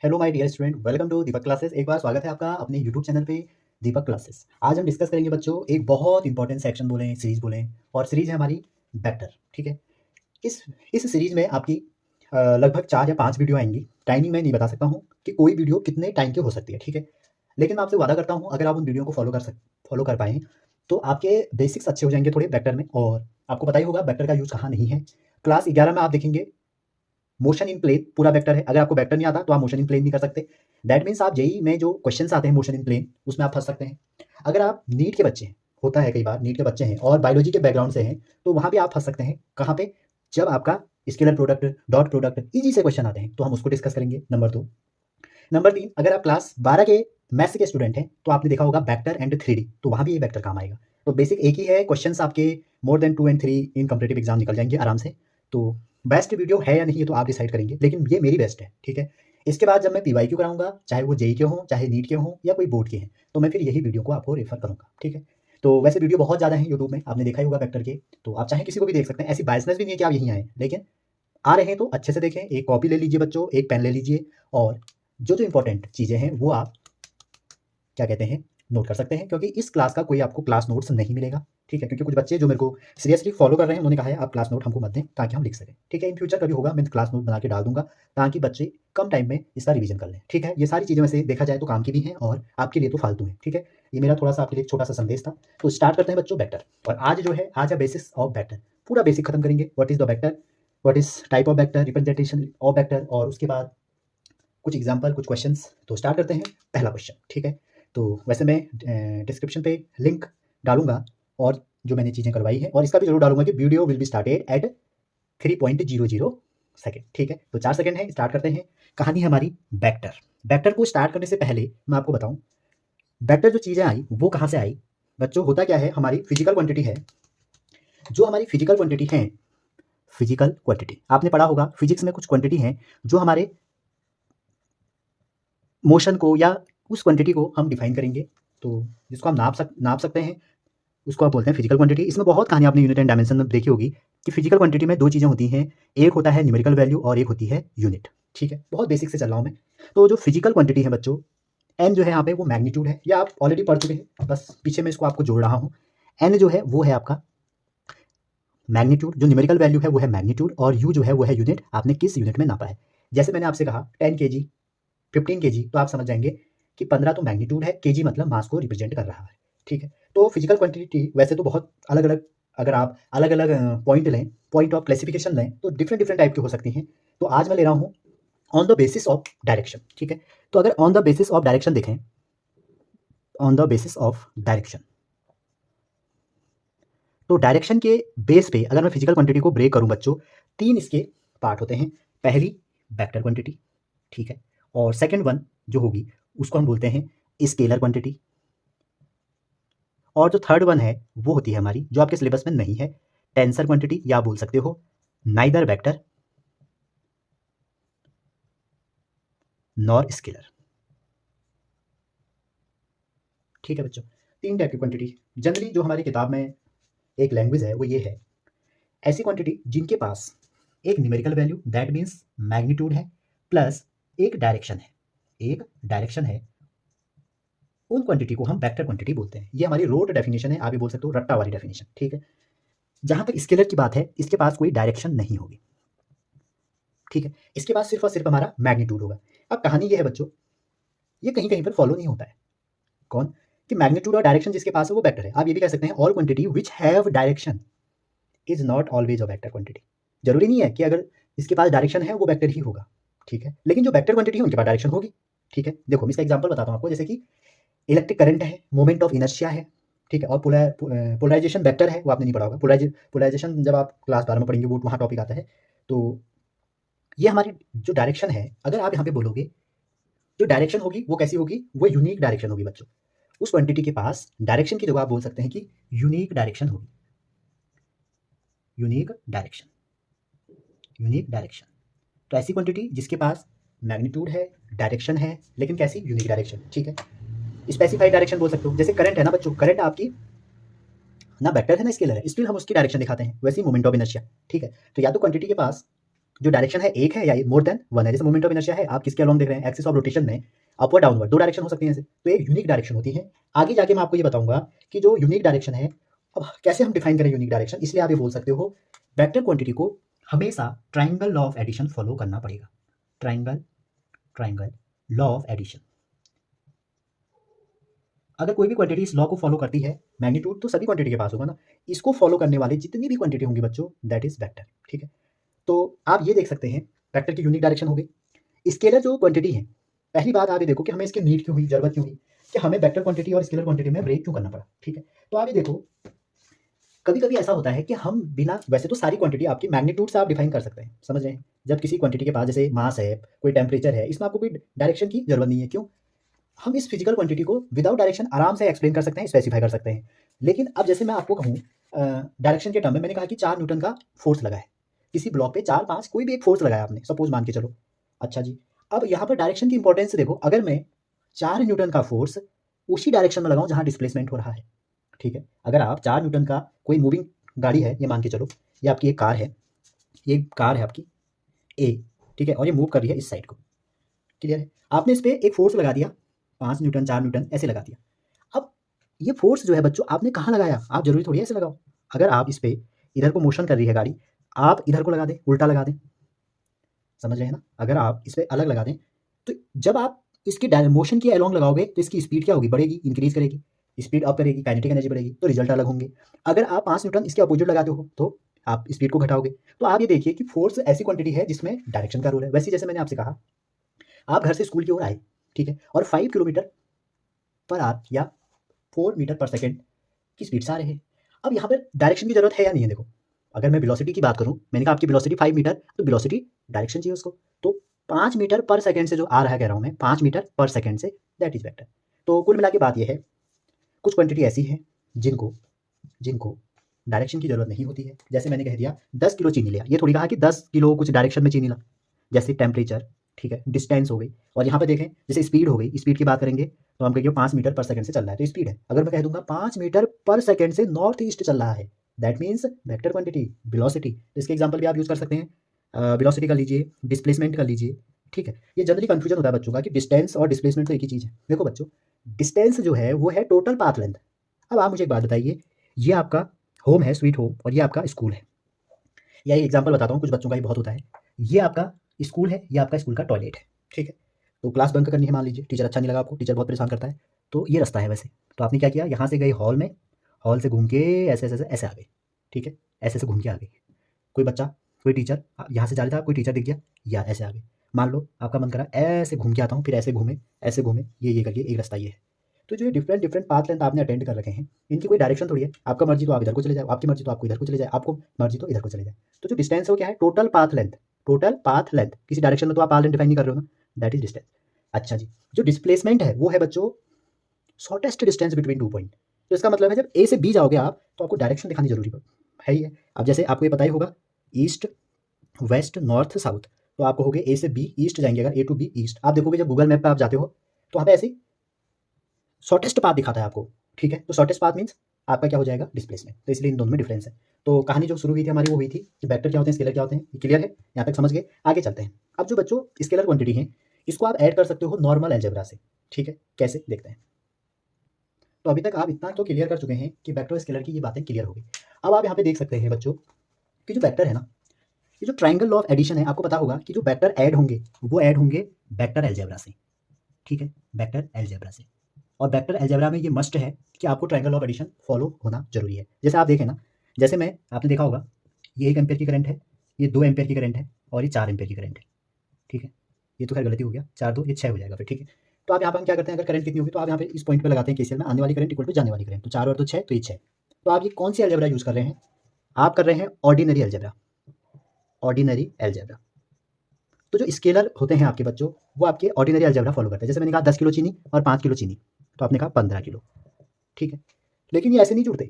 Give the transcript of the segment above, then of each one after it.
Hello my dear student, welcome to Deepak classes. एक बार स्वागत है आपका अपने यूट्यूब चैनल पे दीपक क्लासेस। आज हम डिस्कस करेंगे बच्चों एक बहुत इंपॉर्टेंट सेक्शन बोलें, सीरीज बोलें, और सीरीज है हमारी वेक्टर। ठीक है। इस सीरीज में आपकी लगभग 4 या 5 वीडियो आएंगी। टाइमिंग मैं नहीं बता सकता हूँ कि कोई वीडियो कितने टाइम की हो सकती है। ठीक है, लेकिन मैं आपसे वादा करता हूँ अगर आप उन वीडियो को फॉलो कर पाएँ तो आपके बेसिक्स अच्छे हो जाएंगे थोड़े वेक्टर में। और आपको पता ही होगा वेक्टर का यूज़ कहाँ नहीं है। क्लास 11 में आप देखेंगे मोशन इन प्लेन पूरा वेक्टर है। अगर आपको वेक्टर नहीं आता तो आप मोशन इन प्लेन नहीं कर सकते। दैट मीन्स आप जेई में जो क्वेश्चंस आते हैं मोशन इन प्लेन उसमें आप फंस सकते हैं। अगर आप नीट के बच्चे हैं, होता है कई बार नीट के बच्चे हैं और बायोलॉजी के बैकग्राउंड से हैं, तो वहाँ भी आप फंस सकते हैं। कहाँ पे? जब आपका scalar product, dot product, easy से क्वेश्चन आते हैं तो हम उसको डिस्कस करेंगे। नंबर 2। नंबर 3, अगर आप क्लास 12 के मैथ्स के स्टूडेंट हैं तो आपने देखा होगा वेक्टर एंड 3D, तो वहाँ भी ये वेक्टर काम आएगा। तो बेसिक एक ही है, क्वेश्चंस आपके more than 2 and 3 in competitive exam निकल जाएंगे आराम से। तो बेस्ट वीडियो है या नहीं ये तो आप डिसाइड करेंगे, लेकिन ये मेरी बेस्ट है। ठीक है। इसके बाद जब मैं PYQ कराऊंगा, चाहे वो जेई के हों, चाहे नीट के हों, या कोई बोर्ड के हैं, तो मैं फिर यही वीडियो को आपको रेफर करूंगा। ठीक है। तो वैसे वीडियो बहुत ज़्यादा है यूट्यूब में, आपने देखा ही होगा वेक्टर के, तो आप चाहे किसी को भी देख सकते हैं। ऐसी बायसनेस भी नहीं है कि आप यहीं आए, लेकिन आ रहे हैं तो अच्छे से देखें। एक कॉपी ले लीजिए बच्चों, एक पेन ले लीजिए, और जो जो इंपॉर्टेंट चीज़ें हैं वो आप क्या कहते हैं नोट कर सकते हैं, क्योंकि इस क्लास का कोई आपको क्लास नोट्स नहीं मिलेगा। ठीक है, क्योंकि कुछ बच्चे जो मेरे को सीरियसली फॉलो कर रहे हैं उन्होंने कहा है आप क्लास नोट हमको मत दें ताकि हम लिख सकें। ठीक है, इन फ्यूचर कभी होगा मैं क्लास नोट बना के डाल दूंगा ताकि बच्चे कम टाइम में इसका रिवीजन कर लें। ठीक है, ये सारी चीज़ें वैसे देखा जाए तो काम की भी हैं और आपके लिए तो फालतू है। ठीक है, ये मेरा थोड़ा सा आपके लिए एक छोटा सा संदेश था। तो स्टार्ट करते हैं बच्चों वेक्टर। और आज जो है, आज है बेसिस ऑफ वेक्टर, पूरा बेसिक खत्म करेंगे। What is the vector, what is type of vector, representation of vector, और उसके बाद कुछ एग्जाम्पल, कुछ क्वेश्चंस। तो स्टार्ट करते हैं पहला क्वेश्चन। ठीक है, तो वैसे मैं डिस्क्रिप्शन पे लिंक डालूंगा और जो मैंने चीज़ें करवाई हैं, और इसका भी जरूर डालूंगा कि video will be started at 3.00 second. ठीक है, तो 4 सेकेंड है, स्टार्ट करते हैं। कहानी है हमारी वेक्टर। वेक्टर को स्टार्ट करने से पहले मैं आपको बताऊं वेक्टर जो चीज़ें आई वो कहाँ से आई। बच्चों होता क्या है, हमारी फिजिकल क्वांटिटी है। जो हमारी फिजिकल क्वांटिटी है, फिजिकल क्वांटिटी आपने पढ़ा होगा फिजिक्स में, कुछ क्वांटिटी हैं जो हमारे मोशन को या उस क्वांटिटी को हम डिफाइन करेंगे, तो जिसको हम नाप सकते हैं, उसको आप बोलते हैं फिजिकल क्वांटिटी। इसमें बहुत कहानी आपने यूनिट एंड डायमेंशन में देखी होगी कि फिजिकल क्वांटिटी में 2 चीज़ें होती हैं, एक होता है न्यूमेरिकल वैल्यू और एक होती है यूनिट। ठीक है, बहुत बेसिक से चल रहा हूँ मैं। तो जो फिजिकल क्वांटिटी है बच्चों, एन जो है यहाँ पे वो मैग्नीट्यूड है, या आप ऑलरेडी पढ़ चुके हैं, बस पीछे मैं इसको आपको जोड़ रहा हूँ। एन जो है वो है आपका मैग्नीट्यूड, जो न्यूमेरिकल वैल्यू है वो है मैग्नीट्यूड, और यू जो है वो है यूनिट, आपने किस यूनिट में नापा है। जैसे मैंने आपसे कहा 10 kg, 15 kg, तो आप समझ जाएंगे कि 15 तो मैग्नीट्यूड है, केजी मतलब मास को रिप्रेजेंट कर रहा है। ठीक है, तो फिजिकल क्वांटिटी वैसे तो बहुत अलग अलग, अगर आप अलग अलग पॉइंट लें, पॉइंट ऑफ क्लासिफिकेशन लें, तो डिफरेंट डिफरेंट टाइप की हो सकती हैं। तो आज मैं ले रहा हूँ on the basis of direction. ठीक है, तो अगर on the basis of direction देखें, on the basis of direction, तो डायरेक्शन के बेस पे अगर मैं फिजिकल क्वांटिटी को ब्रेक करूं बच्चों, 3 इसके पार्ट होते हैं। पहली वेक्टर क्वांटिटी, ठीक है, और सेकंड वन जो होगी उसको हम बोलते हैं स्केलर क्वांटिटी, और जो थर्ड वन है वो होती है हमारी, जो आपके सिलेबस में नहीं है, टेंसर क्वांटिटी, या बोल सकते हो नाइदर वेक्टर नॉर स्केलर। ठीक है बच्चों, 3 टाइप की क्वांटिटी जनरली जो हमारी किताब में एक लैंग्वेज है वो ये है, ऐसी क्वांटिटी जिनके पास एक numerical value that means magnitude है, प्लस एक डायरेक्शन है, एक डायरेक्शन है, उन क्वांटिटी को हम वेक्टर क्वांटिटी बोलते हैं। ये हमारी रोड डेफिनेशन है, आप ये बोल सकते हो रट्टा वाली डेफिनेशन। ठीक है, जहां तक स्केलर की बात है, इसके पास कोई डायरेक्शन नहीं होगी। ठीक है, इसके पास सिर्फ और सिर्फ हमारा मैग्नीट्यूड होगा। अब कहानी ये है बच्चों, ये कहीं कहीं पर फॉलो नहीं होता है। कौन? कि मैग्नीट्यूड और डायरेक्शन जिसके पास है वो वेक्टर है। आप ये भी कह सकते हैं all quantity which have direction is not always a vector quantity. जरूरी नहीं है कि अगर इसके पास डायरेक्शन है वो वेक्टर ही होगा। ठीक है, लेकिन जो वेक्टर क्वांटिटी है उनके पास डायरेक्शन होगी। ठीक है, देखो मैं इसका एग्जांपल बताता हूँ आपको, जैसे कि इलेक्ट्रिक करंट है, मोमेंट ऑफ इनर्शिया है, ठीक है, और पोलराइजेशन वेक्टर है, वो आपने नहीं पढ़ा होगा। पोलराइजेशन जब आप क्लास 12 में पढ़ेंगे वो वहाँ टॉपिक आता है। तो ये हमारी जो डायरेक्शन है, अगर आप यहाँ पे बोलोगे जो डायरेक्शन होगी वो कैसी होगी, वो यूनिक डायरेक्शन होगी बच्चों। उस क्वांटिटी के पास डायरेक्शन की जगह आप बोल सकते हैं कि यूनिक डायरेक्शन होगी, यूनिक डायरेक्शन, यूनिक डायरेक्शन। तो ऐसी क्वांटिटी जिसके पास मैग्नीट्यूड है, डायरेक्शन है, लेकिन कैसी, यूनिक डायरेक्शन। ठीक है, स्पेसिफाइड डायरेक्शन बोल सकते हो। जैसे करंट है ना बच्चों, करंट आपकी ना वेक्टर है ना स्केलर है, स्टिल हम उसकी डायरेक्शन दिखाते हैं। वैसे ही मोमेंट ऑफ इनर्शिया। ठीक है, तो या तो क्वांटिटी के पास जो डायरेक्शन है एक है या मोर देन वन है। जैसे मोमेंट ऑफ इनर्शिया है, आप किसके अलोंग देख रहे हैं, एक्सिस ऑफ रोटेशन में अपवर्ड डाउनवर्ड दो डायरेक्शन हो सकती हैं ऐसे, तो एक यूनिक डायरेक्शन होती है। आगे जाके मैं आपको ये बताऊंगा कि जो यूनिक डायरेक्शन है, अब कैसे हम डिफाइन करें यूनिक डायरेक्शन, इसलिए आप ये बोल सकते हो वेक्टर क्वांटिटी को हमेशा triangle law of addition follow करना पड़ेगा। Triangle triangle law of addition, अगर कोई भी क्वांटिटी इस लॉ को फॉलो करती है, मैग्नीट्यूड तो सभी क्वांटिटी के पास होगा ना, इसको फॉलो करने वाले जितनी भी क्वांटिटी होंगी बच्चों, दैट इज वेक्टर। ठीक है, तो आप ये देख सकते हैं वेक्टर की यूनिक डायरेक्शन हो गई। स्केलर जो क्वांटिटी है, पहली बात आप ये देखो कि हमें इसकी नीड क्यों हुई, जरूरत क्यों हुई कि हमें वेक्टर क्वांटिटी और स्केलर क्वांटिटी में ब्रेक क्यों करना पड़ा। ठीक है, तो आप ये देखो कभी कभी ऐसा होता है कि हम बिना, वैसे तो सारी क्वांटिटी आपकी मैग्नीट्यूड से आप डिफाइन कर सकते हैं, समझ रहे हैं। जब किसी क्वांटिटी के पास जैसे मास है, कोई टेम्परेचर है, इसमें आपको कोई डायरेक्शन की जरूरत नहीं है। क्यों, हम इस फिजिकल क्वांटिटी को विदाउट डायरेक्शन आराम से एक्सप्लेन कर सकते हैं, स्पेसिफाई कर सकते हैं। लेकिन अब जैसे मैं आपको कहूँ डायरेक्शन के टर्म में, मैंने कहा कि 4 न्यूटन का फोर्स लगा है किसी ब्लॉक पे, 4 5 कोई भी एक फोर्स लगाया आपने, सपोज मान के चलो। अच्छा जी, अब यहाँ पर डायरेक्शन की इंपॉर्टेंस देखो, अगर मैं 4 न्यूटन का फोर्स उसी डायरेक्शन में लगाऊं जहाँ डिस्प्लेसमेंट हो रहा है। ठीक है, अगर आप 4 न्यूटन का कोई मूविंग गाड़ी है, ये मान के चलो, ये आपकी एक कार है, ये कार है आपकी ए, ठीक है, और ये मूव कर रही है इस साइड को, क्लियर है। आपने इस पर एक फोर्स लगा दिया, 5 न्यूटन 4 न्यूटन ऐसे लगा दिया। अब ये फोर्स जो है बच्चों आपने कहाँ लगाया, आप जरूरी थोड़ी ऐसे लगाओ। अगर आप इस पर इधर को मोशन कर रही है गाड़ी, आप इधर को लगा दें, उल्टा लगा दें, समझ रहे हैं ना। अगर आप इस पर अलग लगा दें, तो जब आप इसकी मोशन की अलोंग लगाओगे तो इसकी स्पीड क्या होगी, बढ़ेगी, इंक्रीज करेगी, स्पीड अप करेगी, काइनेटिक एनर्जी बढ़ेगी, तो रिजल्ट अलग होंगे। अगर आप 5 न्यूटन इसके अपोजिट लगाते हो तो आप स्पीड को घटाओगे। तो आप ये देखिए कि फोर्स ऐसी क्वांटिटी है जिसमें डायरेक्शन का रोल है। वैसे जैसे मैंने आपसे कहा, आप घर से स्कूल की ओर आए, ठीक है, और 5 किलोमीटर पर आवर या 4 मीटर पर सेकेंड की स्पीड से आ रहे हैं। अब यहाँ पर डायरेक्शन की जरूरत है या नहीं है, देखो अगर मैं वेलोसिटी की बात करूँ, मैंने कहा आपकी वेलोसिटी 5 मीटर, तो वेलोसिटी डायरेक्शन चाहिए उसको, तो 5 मीटर पर सेकेंड से जो आ रहा है, कह रहा हूँ मैं 5 मीटर पर सेकेंड से, दैट इज वेक्टर। तो कुल मिला के बात यह है, कुछ क्वांटिटी ऐसी है जिनको जिनको डायरेक्शन की जरूरत नहीं होती है। जैसे मैंने कह दिया 10 किलो चीनी लिया, ये थोड़ी कहा कि 10 किलो कुछ डायरेक्शन में चीनी ला, जैसे टेम्परेचर, ठीक है, डिस्टेंस हो गई, और यहाँ पे देखें जैसे स्पीड हो गई, स्पीड की बात करेंगे तो हम कहेंगे 5 मीटर पर सेकंड से चल रहा है, तो स्पीड है। अगर मैं कह दूंगा 5 मीटर पर सेकंड से नॉर्थ ईस्ट चल रहा है, that means vector quantity, velocity. तो इसके एग्जाम्पल भी आप यूज कर सकते हैं, वेलोसिटी का लीजिए, डिस्प्लेसमेंट का लीजिए। ठीक है, ये जनरली कंफ्यूजन होता है बच्चों का कि डिस्टेंस और डिस्प्लेसमेंट तो एक ही चीज़ है। देखो बच्चों, डिस्टेंस जो है वो है टोटल पाथ लेंथ। अब आप मुझे एक बात बताइए, ये आपका होम है, स्वीट होम, और ये आपका स्कूल है, या एक एग्जाम्पल बताता हूँ, कुछ बच्चों का ही बहुत होता है। ये आपका स्कूल है, ये आपका स्कूल का टॉयलेट है, ठीक है। तो क्लास बंक करनी है, मान लीजिए टीचर अच्छा नहीं लगा आपको, टीचर बहुत परेशान करता है, तो ये रास्ता है वैसे, तो आपने क्या किया, यहाँ से गए हॉल में, हॉल से घूम के ऐसे ऐसे ऐसे आ गए, ठीक है, ऐसे ऐसे घूम के आ गए। कोई बच्चा, कोई टीचर यहाँ से जा रहा था, कोई टीचर दिख गया, या ऐसे आ गए। मान लो आपका मन करा ऐसे घूम के आता हूँ, फिर ऐसे घूमे, ये करिए, एक रास्ता ये है। तो जो डिफरेंट डिफरेंट पाथ लेंथ आपने अटेंड कर रखे हैं, इनकी कोई डायरेक्शन थोड़ी है, आपका मर्जी तो आप इधर को चले जाओ, आपकी मर्जी तो आपको इधर को चले जाए, आपको मर्जी तो इधर को चले जाए। तो जो डिस्टेंस है वो क्या है, total path length, total path length, किसी डायरेक्शन में तो आप पाथ लेंथ डिफाइन नहीं कर रहे हो ना, दैट इज डिस्टेंस। अच्छा जी, जो डिस्प्लेसमेंट है वो है बच्चों शॉर्टेस्ट डिस्टेंस बिटवीन 2 पॉइंट। तो इसका मतलब है जब ए से बी जाओगे आप, तो आपको डायरेक्शन दिखानी जरूरी है ही है। अब जैसे आपको ये पता ही होगा, ईस्ट वेस्ट नॉर्थ साउथ, तो आप कहोगे ए से बी ईस्ट जाएंगे, अगर ए टू बी ईस्ट, आप देखोगे जब गूगल मैप पे आप जाते हो तो वहाँ पे ऐसे शॉर्टेस्ट पाथ दिखाता है आपको, ठीक है। तो शॉर्टेस्ट पाथ मीन्स आपका क्या हो जाएगा, डिस्प्लेसमेंट। तो इसलिए इन दोनों में डिफरेंस है। तो कहानी जो शुरू हुई थी हमारी वो हुई थी कि वेक्टर क्या होते हैं, स्केलर क्या होते हैं, ये क्लियर है, यहाँ तक समझ गए, आगे चलते हैं। अब जो बच्चों स्केलर क्वांटिटी है, इसको आप ऐड कर सकते हो नॉर्मल अलजेब्रा से, ठीक है, कैसे देखते हैं। तो अभी तक आप इतना तो क्लियर कर चुके हैं कि वेक्टर और स्केलर की ये बातें क्लियर हो गई। अब आप यहाँ पे देख सकते हैं बच्चों कि जो वेक्टर है ना, ये जो ट्राइंगल लॉ ऑफ एडिशन है, आपको पता होगा कि जो वेक्टर ऐड होंगे वो ऐड होंगे वेक्टर अलजेब्रा से, ठीक है, वेक्टर अलजेब्रा से। और वेक्टर अलजेब्रा में ये मस्ट है कि आपको ट्रायंगल ऑफ एडिशन फॉलो होना जरूरी है। जैसे आप देखें ना, जैसे मैं, आपने देखा होगा ये 1 एम्पेयर की करंट है, ये 2 एम्पेयर की करंट है, और ये 4 एम्पेयर की करंट है, ठीक है। ये तो खैर गलती हो गया, 4 2 ये 6 हो जाएगा फिर, ठीक है। तो आप यहाँ पर हम क्या करते हैं, अगर करंट कितनी होगी तो आप यहाँ पे इस पॉइंट पे लगाते हैं केसीएल में, आने वाली करंट इक्वल टू जाने वाली करंट, तो 4 और 2 6, तो ये 6। तो आप ये कौन सी अलजेब्रा यूज कर रहे हैं, आप कर रहे हैं ऑर्डिनरी अलजेब्रा, ऑर्डिनरी अलजेब्रा। तो जो स्केलर होते हैं आपके बच्चों, वो आपके ऑर्डिनरी अलजेब्रा फॉलो करते हैं। जैसे मैंने कहा 10 किलो चीनी और 5 किलो चीनी, तो आपने कहा 15 किलो, ठीक है। लेकिन ये ऐसे नहीं जुड़ते,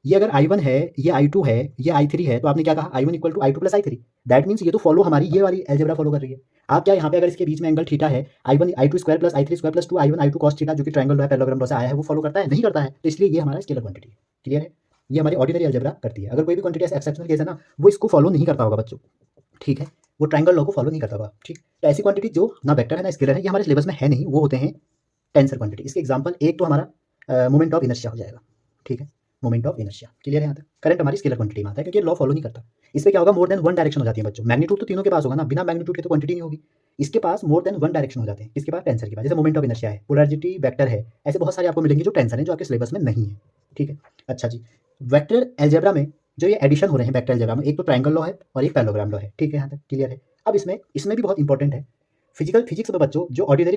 ये अगर I1 है, ये I2 है, ये I3 है, तो आपने क्या कहा, I1 equal to I2 plus I3, that means ये तो फॉलो हमारी ये वाली अलजेब्रा फॉलो कर रही है। आप क्या यहाँ पे अगर इसके बीच में एंगल थीटा है, I1 I2 square plus I3 square plus 2 I1 I2 cos theta, जो कि ट्रायंगल लॉ पैरेललोग्राम लॉ से आया है, वो फॉलो करता है, नहीं करता है। तो इसलिए ये हमारा स्केलर क्वांटिटी है, क्लियर है, ये हमारी ऑर्डिनरी अलजेब्रा करती है। अगर कोई भी क्वांटिटी एक्सेप्शनल केस है ना, वो इसको फॉलो नहीं करता होगा बच्चों, ठीक है। वो ट्रायंगल लॉ को फॉलो नहीं करता होगा, ठीक। तो ऐसी क्वांटिटी जो ना वेक्टर है ना स्केलर है, ये हमारे सिलेबस में है नहीं, वो होते हैं टेंसर क्वांटिटी। इसके एग्जांपल एक तो हमारा मोमेंट ऑफ इनर्शिया हो जाएगा, ठीक है, मोमेंट ऑफ इनर्शिया, क्लियर है यहाँ तक। करंट हमारी स्केलर क्वांटिटी में आता है क्योंकि लॉ फॉलो नहीं करता। इसमें क्या होगा, मोर देन वन डायरेक्शन हो जाती है बच्चों। मैग्नीट्यूड तो तीनों के पास होगा ना, बिना मैग्नीट्यूड के तो क्वांटिटी नहीं होगी। इसके पास मोर देन वन डायरेक्शन हो जाते हैं, किसके पास, टेंसर के पास। जैसे मोमेंट ऑफ इनर्शिया है, पोलैरिटी वेक्टर है, ऐसे बहुत सारे आपको मिलेंगे जो टेंसर है, जो आपके सिलेबस में नहीं है, ठीक है। अच्छा जी, वेक्टर अलजेब्रा में जो ये एडिशन हो रहे हैं वेक्टर अलजेब्रा में, एक तो ट्रायंगल लॉ है और एक पैरेललोग्राम लॉ है, ठीक है, यहाँ तक क्लियर है। अब इसमें भी बहुत इंपॉर्टेंट है फिजिक्स में बच्चों, जो ऑर्डिनरी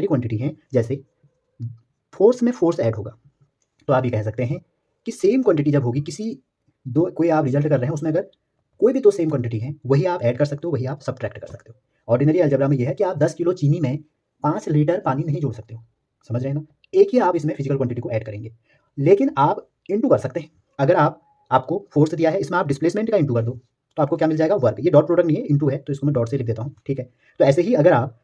क्वांटिटी है, जैसे फोर्स में फोर्स ऐड होगा, तो आप ये कह सकते हैं कि सेम क्वांटिटी जब होगी, कोई आप रिजल्ट कर रहे हैं, उसमें अगर कोई भी दो सेम क्वांटिटी है, वही आप ऐड कर सकते हो, वही आप सब्ट्रैक्ट कर सकते हो। ऑर्डिनरी अलजेब्रा में यह है कि आप 10 किलो चीनी में 5 लीटर पानी नहीं जोड़ सकते हो, समझ रहे हैं ना। एक ही आप इसमें फिजिकल क्वांटिटी को ऐड करेंगे, लेकिन आप इंटू कर सकते हैं। अगर आपको फोर्स दिया है, इसमें आप डिस्प्लेसमेंट का इंटू कर दो, तो आपको क्या मिल जाएगा, वर्क। ये डॉट प्रोडक्ट नहीं है, इंटू है, तो इसको मैं डॉट से लिख देता हूँ, ठीक है। तो ऐसे ही अगर आप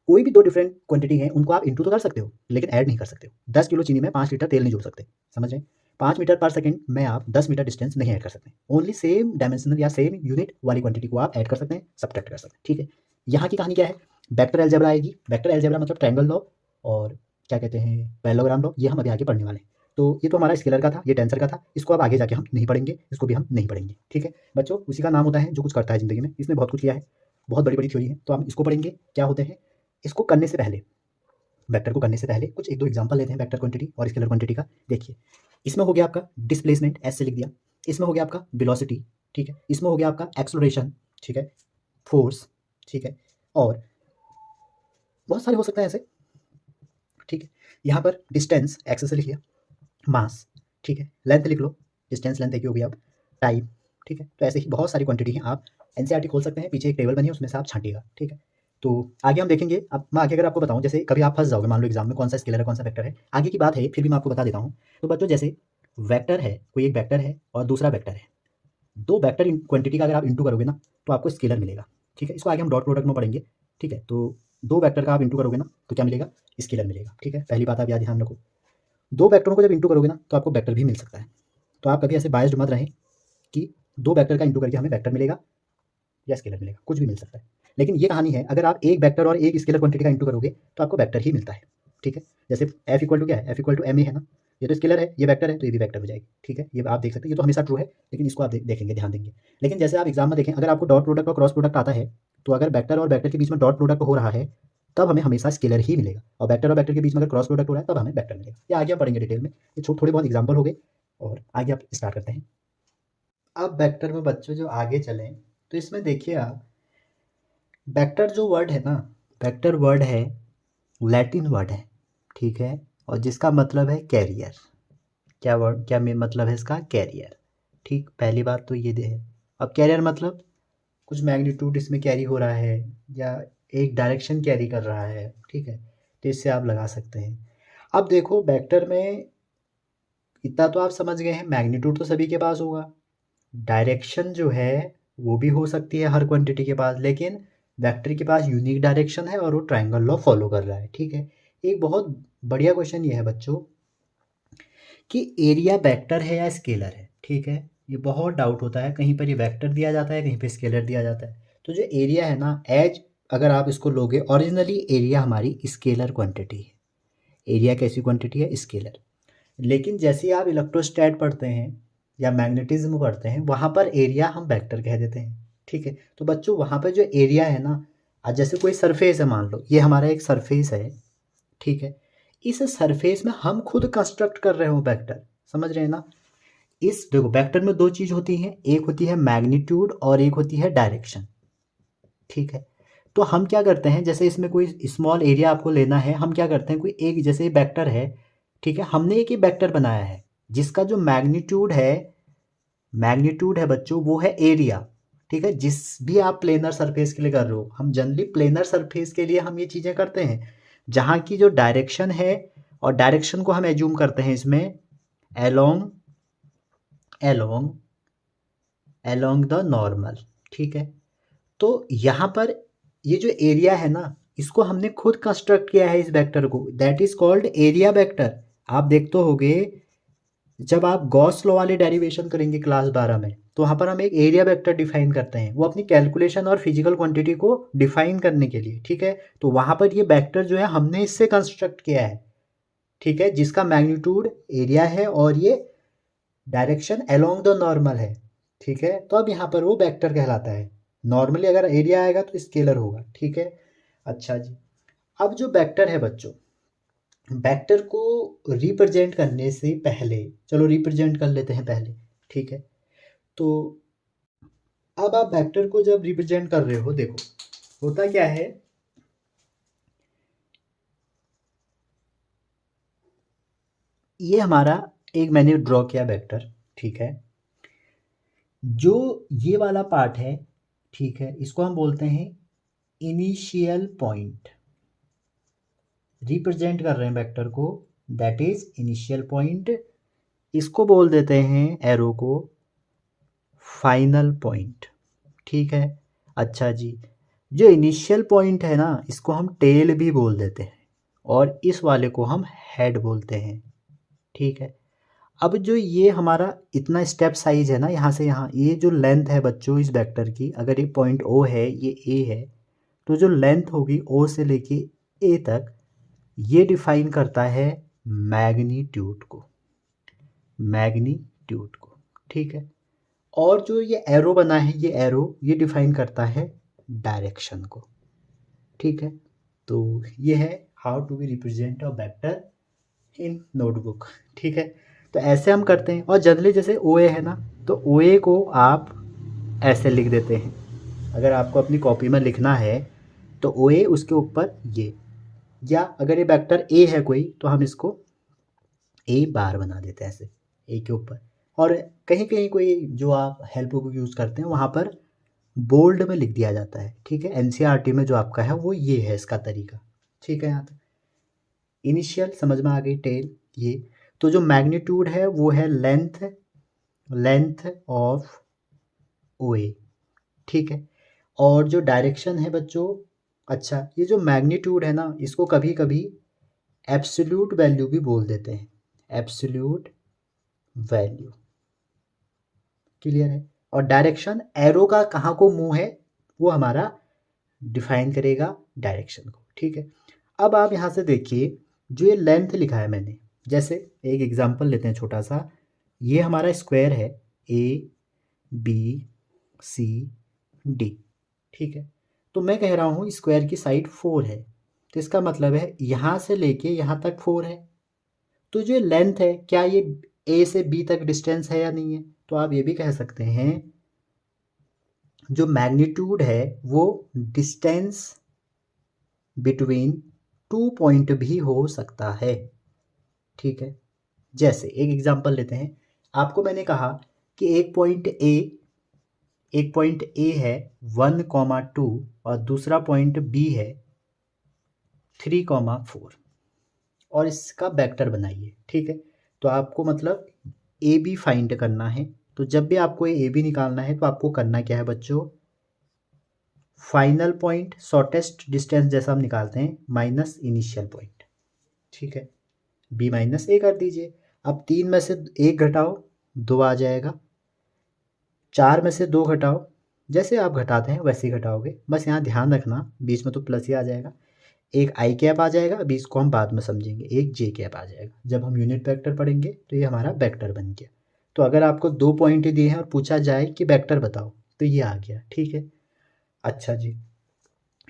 कोई भी दो डिफरेंट क्वांटिटी है, उनको आप इंटू तो कर सकते हो, लेकिन ऐड नहीं कर सकते हो। 10 किलो चीनी में 5 लीटर तेल नहीं जोड़ सकते, समझ रहे हैं। 5 मीटर पर सेकंड में आप 10 मीटर डिस्टेंस नहीं ऐड कर सकते। ओनली सेम डायमेंशनल या सेम यूनिट वाली क्वांटिटी को आप ऐड कर सकते हैं, सब्ट्रैक्ट कर सकते हैं, ठीक है। यहाँ की कहानी क्या है, वेक्टर अलजेब्रा आएगी। वेक्टर अलजेब्रा मतलब ट्रायंगल लॉ और क्या कहते हैं, पैरेललोग्राम लॉ, ये हम अभी आगे पढ़ने वाले हैं। तो ये तो हमारा स्केलर का था, ये टेंसर का था, इसको अब आगे जाके हम नहीं पढ़ेंगे, इसको भी हम नहीं पढ़ेंगे, ठीक है बच्चों। उसी का नाम होता है जो कुछ करता है जिंदगी में, इसने बहुत कुछ किया है, बहुत बड़ी बड़ी थ्योरी है, तो हम इसको पढ़ेंगे। क्या होते हैं, इसको करने से पहले, वेक्टर को करने से पहले कुछ एक दो एग्जांपल लेते हैं वेक्टर क्वांटिटी और स्केलर क्वांटिटी का। देखिए, इसमें हो गया आपका डिस्प्लेसमेंट, एस से लिख दिया। इसमें हो गया आपका वेलोसिटी, ठीक है। इसमें हो गया आपका एक्सलरेशन, ठीक है, फोर्स, ठीक है, और बहुत सारे हो सकते हैं ऐसे, ठीक है। यहाँ पर डिस्टेंस एक्स से लिखिए, मास, ठीक है, लेंथ लिख लो, डिस्टेंस लेंथ एक ही होगी अब, टाइम, ठीक है। तो ऐसे ही बहुत सारी क्वांटिटी हैं, आप एनसीईआरटी खोल सकते हैं, पीछे एक टेबल बनी है, उसमें से आप छांटिएगा, ठीक है। तो आगे हम देखेंगे। अब मैं आगे अगर आपको बताऊं, जैसे कभी आप फंस जाओगे, मान लो एग्जाम में कौन सा स्केलर है कौन सा वेक्टर है, आगे की बात है, फिर भी मैं आपको बता देता हूँ। तो बच्चों जैसे वेक्टर है, कोई एक वेक्टर है और दूसरा वेक्टर है, दो वेक्टर क्वांटिटी का अगर आप इंटू करोगे ना, तो आपको स्केलर मिलेगा, ठीक है। इसको आगे हम डॉट प्रोडक्ट में पढ़ेंगे, ठीक है। तो दो वेक्टर का आप इंटू करोगे ना, तो क्या मिलेगा, स्केलर मिलेगा, ठीक है। पहली बात आप याद ध्यान रखो, दो वेक्टरों को जब इंटू करोगे ना, तो आपको वेक्टर भी मिल सकता है। तो आप कभी ऐसे बायस्ड मत रहें कि दो वेक्टर का इंटू करके हमें वेक्टर मिलेगा या स्केलर मिलेगा, कुछ भी मिल सकता है। लेकिन ये कहानी है, अगर आप एक वेक्टर और एक स्केलर क्वांटिटी का इंटू करोगे तो आपको वेक्टर ही मिलता है, ठीक है। जैसे एफ इक्वल टू क्या है, F equal to M A है ना, ये तो स्केलर है, ये वेक्टर है, तो ये भी वेक्टर हो जाएगी, ठीक है। ये आप देख सकते हैं, ये तो हमेशा ट्रू है, लेकिन इसको आप देखेंगे, ध्यान देंगे। लेकिन जैसे आप एग्जाम में देखें, अगर आपको डॉट प्रोडक्ट और क्रॉस प्रोडक्ट आता है, तो अगर वेक्टर और वेक्टर के बीच में डॉट प्रोडक्ट हो रहा है, तब हमें हमेशा स्केलर ही मिलेगा, और वेक्टर और वेक्टर के बीच में अगर क्रॉस प्रोडक्ट हो रहा है, तब हमें वेक्टर मिलेगा। ये आगे हम पढ़ेंगे डिटेल में, ये थोड़े बहुत एग्जाम्पल हो गए, और आगे आप स्टार्ट करते हैं। अब वेक्टर में बच्चों जो आगे चलें, तो इसमें देखिए आप, वेक्टर जो वर्ड है ना, वेक्टर वर्ड है, लैटिन वर्ड है, ठीक है, और जिसका मतलब है कैरियर। क्या मतलब है इसका, कैरियर, ठीक। पहली बात तो ये है। अब कैरियर मतलब कुछ मैग्नीट्यूड इसमें कैरी हो रहा है, या एक डायरेक्शन कैरी कर रहा है, ठीक है, तो इससे आप लगा सकते हैं। अब देखो वेक्टर में इतना तो आप समझ गए हैं, मैग्नीट्यूड तो सभी के पास होगा, डायरेक्शन जो है वो भी हो सकती है हर क्वांटिटी के पास, लेकिन वेक्टर के पास यूनिक डायरेक्शन है और वो ट्रायंगल लॉ फॉलो कर रहा है, ठीक है। एक बहुत बढ़िया क्वेश्चन ये है बच्चों कि एरिया वेक्टर है या स्केलर है, ठीक है। ये बहुत डाउट होता है, कहीं पर ये वेक्टर दिया जाता है, कहीं पर स्केलर दिया जाता है। तो जो एरिया है ना, एज अगर आप इसको लोगे, ओरिजिनली एरिया हमारी स्केलर क्वांटिटी है। एरिया कैसी क्वांटिटी है, स्केलर। लेकिन जैसे ही आप इलेक्ट्रोस्टैट पढ़ते हैं या मैग्नेटिज्म पढ़ते हैं, वहाँ पर एरिया हम वेक्टर कह देते हैं, ठीक है। तो बच्चों वहाँ पर जो एरिया है ना, जैसे कोई सरफेस है, मान लो ये हमारा एक सरफेस है, ठीक है। इस सरफेस में हम खुद कंस्ट्रक्ट कर रहे हो वेक्टर, समझ रहे हैं ना। इस देखो वेक्टर में दो चीज होती हैं, एक होती है मैग्नीट्यूड और एक होती है डायरेक्शन, ठीक है। तो हम क्या करते हैं, जैसे इसमें कोई स्मॉल एरिया आपको लेना है, हम क्या करते हैं, कोई एक जैसे वेक्टर है, ठीक है, हमने एक ही वेक्टर बनाया है जिसका जो मैग्नीट्यूड है बच्चों, वो है एरिया, ठीक है। जिस भी आप प्लेनर सरफेस के लिए कर रहे हो, हम जनरली प्लेनर सरफेस के लिए हम ये चीज़ें करते हैं, जहाँ की जो डायरेक्शन है, और डायरेक्शन को हम एज्यूम करते हैं इसमें एलोंग एलोंग द नॉर्मल, ठीक है। तो यहाँ पर ये जो एरिया है ना, इसको हमने खुद कंस्ट्रक्ट किया है इस वेक्टर को, that is called area vector. आप देखते होगे जब आप गॉस लॉ वाले डेरिवेशन करेंगे क्लास 12 में, तो वहाँ पर हम एक एरिया वेक्टर डिफाइन करते हैं, वो अपनी कैलकुलेशन और फिजिकल क्वांटिटी को डिफाइन करने के लिए, ठीक है। तो वहाँ पर ये वेक्टर जो है हमने इससे कंस्ट्रक्ट किया है, ठीक है, जिसका मैग्नीट्यूड एरिया है और ये डायरेक्शन अलोंग द नॉर्मल है, ठीक है। तो अब यहाँ पर वो वेक्टर कहलाता है। नॉर्मली अगर एरिया आएगा तो स्केलर होगा, ठीक है। अच्छा जी, अब जो वेक्टर है बच्चों, वेक्टर को रिप्रेजेंट करने से पहले, चलो रिप्रेजेंट कर लेते हैं पहले, ठीक है। तो अब आप वेक्टर को जब रिप्रेजेंट कर रहे हो, देखो होता क्या है, ये हमारा एक मैंने ड्रॉ किया वेक्टर, ठीक है। जो ये वाला पार्ट है, ठीक है, इसको हम बोलते हैं इनिशियल पॉइंट। रिप्रेजेंट कर रहे हैं वेक्टर को, दैट इज इनिशियल पॉइंट। इसको बोल देते हैं एरो को फाइनल पॉइंट, ठीक है। अच्छा जी, जो इनिशियल पॉइंट है ना, इसको हम टेल भी बोल देते हैं और इस वाले को हम हेड बोलते हैं, ठीक है। अब जो ये हमारा इतना स्टेप साइज है ना, यहाँ से यहाँ, ये जो लेंथ है बच्चों इस वेक्टर की, अगर ये पॉइंट ओ है, ये ए है, तो जो लेंथ होगी ओ से लेके ए तक, ये डिफाइन करता है मैग्नीट्यूड को, मैग्नीट्यूड को, ठीक है। और जो ये एरो बना है, ये एरो ये डिफाइन करता है डायरेक्शन को, ठीक है। तो ये है how to be represent a vector in notebook, ठीक है। तो ऐसे हम करते हैं। और जनरली जैसे ओ ए है ना, तो ओ ए को आप ऐसे लिख देते हैं। अगर आपको अपनी कॉपी में लिखना है तो ओ ए उसके ऊपर ये, या अगर ये वेक्टर ए है कोई, तो हम इसको ए बार बना देते हैं ऐसे, ए के ऊपर। और कहीं कहीं कोई जो आप हेल्प बुक यूज़ करते हैं, वहाँ पर बोल्ड में लिख दिया जाता है, ठीक है। एनसीईआरटी में जो आपका है वो ये है इसका तरीका, ठीक है। यहाँ तक इनिशियल समझ में आ गई, टेल ये। तो जो मैग्नीट्यूड है वो है लेंथ, लेंथ ऑफ ओ ए, ठीक है। और जो डायरेक्शन है बच्चों, अच्छा, ये जो मैग्नीट्यूड है ना, इसको कभी कभी एब्सोल्यूट वैल्यू भी बोल देते हैं, एब्सोल्यूट वैल्यू, क्लियर है। और डायरेक्शन, एरो का कहाँ को मुंह है, वो हमारा डिफाइन करेगा डायरेक्शन को, ठीक है। अब आप यहाँ से देखिए, जो ये लेंथ लिखा है मैंने, जैसे एक एग्जांपल लेते हैं छोटा सा। ये हमारा स्क्वायर है ए बी सी डी, ठीक है। तो मैं कह रहा हूँ स्क्वायर की साइड 4 है, तो इसका मतलब है यहाँ से लेके यहाँ तक 4 है। तो जो लेंथ है, क्या ये ए से बी तक डिस्टेंस है या नहीं है? तो आप ये भी कह सकते हैं जो मैग्नीट्यूड है वो डिस्टेंस बिटवीन 2 पॉइंट भी हो सकता है, ठीक है। जैसे एक एग्जांपल लेते हैं, आपको मैंने कहा कि एक पॉइंट ए है 1,2 और दूसरा पॉइंट बी है 3,4 और इसका वेक्टर बनाइए, ठीक है। तो आपको मतलब ए बी फाइंड करना है। तो जब भी आपको ए बी निकालना है तो आपको करना क्या है बच्चों, फाइनल पॉइंट शॉर्टेस्ट डिस्टेंस जैसा हम निकालते हैं माइनस इनिशियल पॉइंट, ठीक है। बी माइनस ए कर दीजिए। अब 3 में से 1 घटाओ, 2 आ जाएगा। 4 में से 2 घटाओ, जैसे आप घटाते हैं वैसे ही घटाओगे, बस यहाँ ध्यान रखना बीच में तो प्लस ही आ जाएगा। एक आई कैप आ जाएगा, अभी इसको हम बाद में समझेंगे। एक जे कैप आ जाएगा, जब हम यूनिट वेक्टर पढ़ेंगे तो ये हमारा वेक्टर बन गया। तो अगर आपको 2 पॉइंट ही दिए हैं और पूछा जाए कि वेक्टर बताओ, तो ये आ गया, ठीक है। अच्छा जी,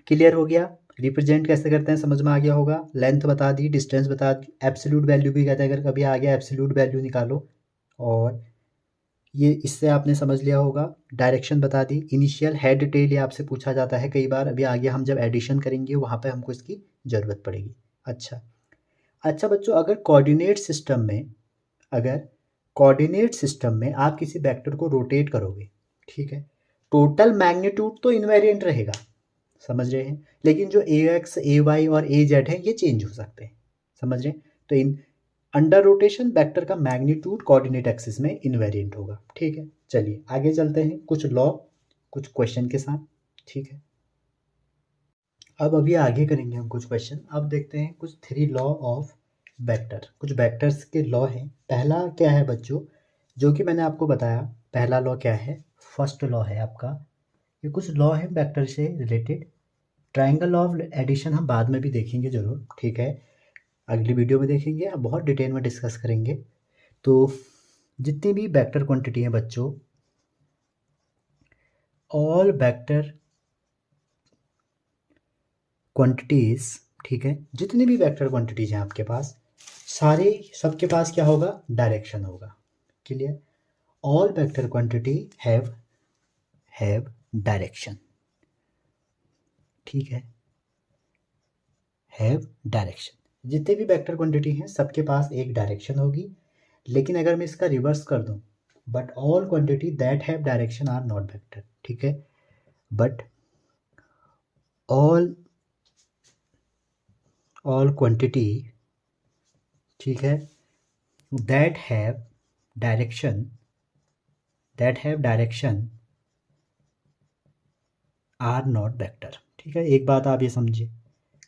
क्लियर हो गया। रिप्रेजेंट कैसे करते हैं समझ में आ गया होगा। लेंथ बता दी, डिस्टेंस बता दी, एब्सोल्यूट वैल्यू भी कहते हैं, अगर कभी आ गया एब्सोल्यूट वैल्यू निकालो। और ये इससे आपने समझ लिया होगा। डायरेक्शन बता दी, इनिशियल, हेड, टेल, ये आपसे पूछा जाता है कई बार। अभी आगे हम जब एडिशन करेंगे वहाँ पे हमको इसकी ज़रूरत पड़ेगी। अच्छा, अच्छा बच्चों, अगर कोऑर्डिनेट सिस्टम में आप किसी वेक्टर को रोटेट करोगे, ठीक है, टोटल मैग्नीट्यूड तो इनवेरिएंट रहेगा, समझ रहे हैं। लेकिन जो ए एक्स ए वाई और ए जेड है ये चेंज हो सकते हैं, समझ रहे हैं। तो इन अंडर रोटेशन वेक्टर का मैग्नीट्यूड कोऑर्डिनेट एक्सिस में इनवेरिएंट होगा, ठीक है। चलिए आगे चलते हैं कुछ लॉ, कुछ क्वेश्चन के साथ, ठीक है। अब अभी आगे करेंगे हम कुछ क्वेश्चन। अब देखते हैं कुछ 3 लॉ ऑफ वेक्टर, कुछ वेक्टर्स के लॉ हैं। पहला क्या है बच्चों, जो कि मैंने आपको बताया, पहला लॉ क्या है, फर्स्ट लॉ है आपका। ये कुछ लॉ है वेक्टर से related. Triangle law of addition हम बाद में भी देखेंगे ज़रूर, ठीक है, अगली वीडियो में देखेंगे, हम बहुत डिटेल में डिस्कस करेंगे। तो जितनी भी वेक्टर क्वांटिटी हैं बच्चों, ऑल वेक्टर क्वांटिटीज़, ठीक है, जितनी भी वेक्टर क्वांटिटीज़ हैं आपके पास, सारे सबके पास क्या होगा, डायरेक्शन होगा। Clear, all vector quantity have direction, ठीक है, हैव डायरेक्शन। जितने भी वेक्टर क्वांटिटी हैं सबके पास एक डायरेक्शन होगी। लेकिन अगर मैं इसका रिवर्स कर दूं, but all quantity that have direction are not vector, ठीक है, बट ऑल क्वांटिटी, ठीक है, that have direction are not vector, ठीक है। एक बात आप ये समझिए,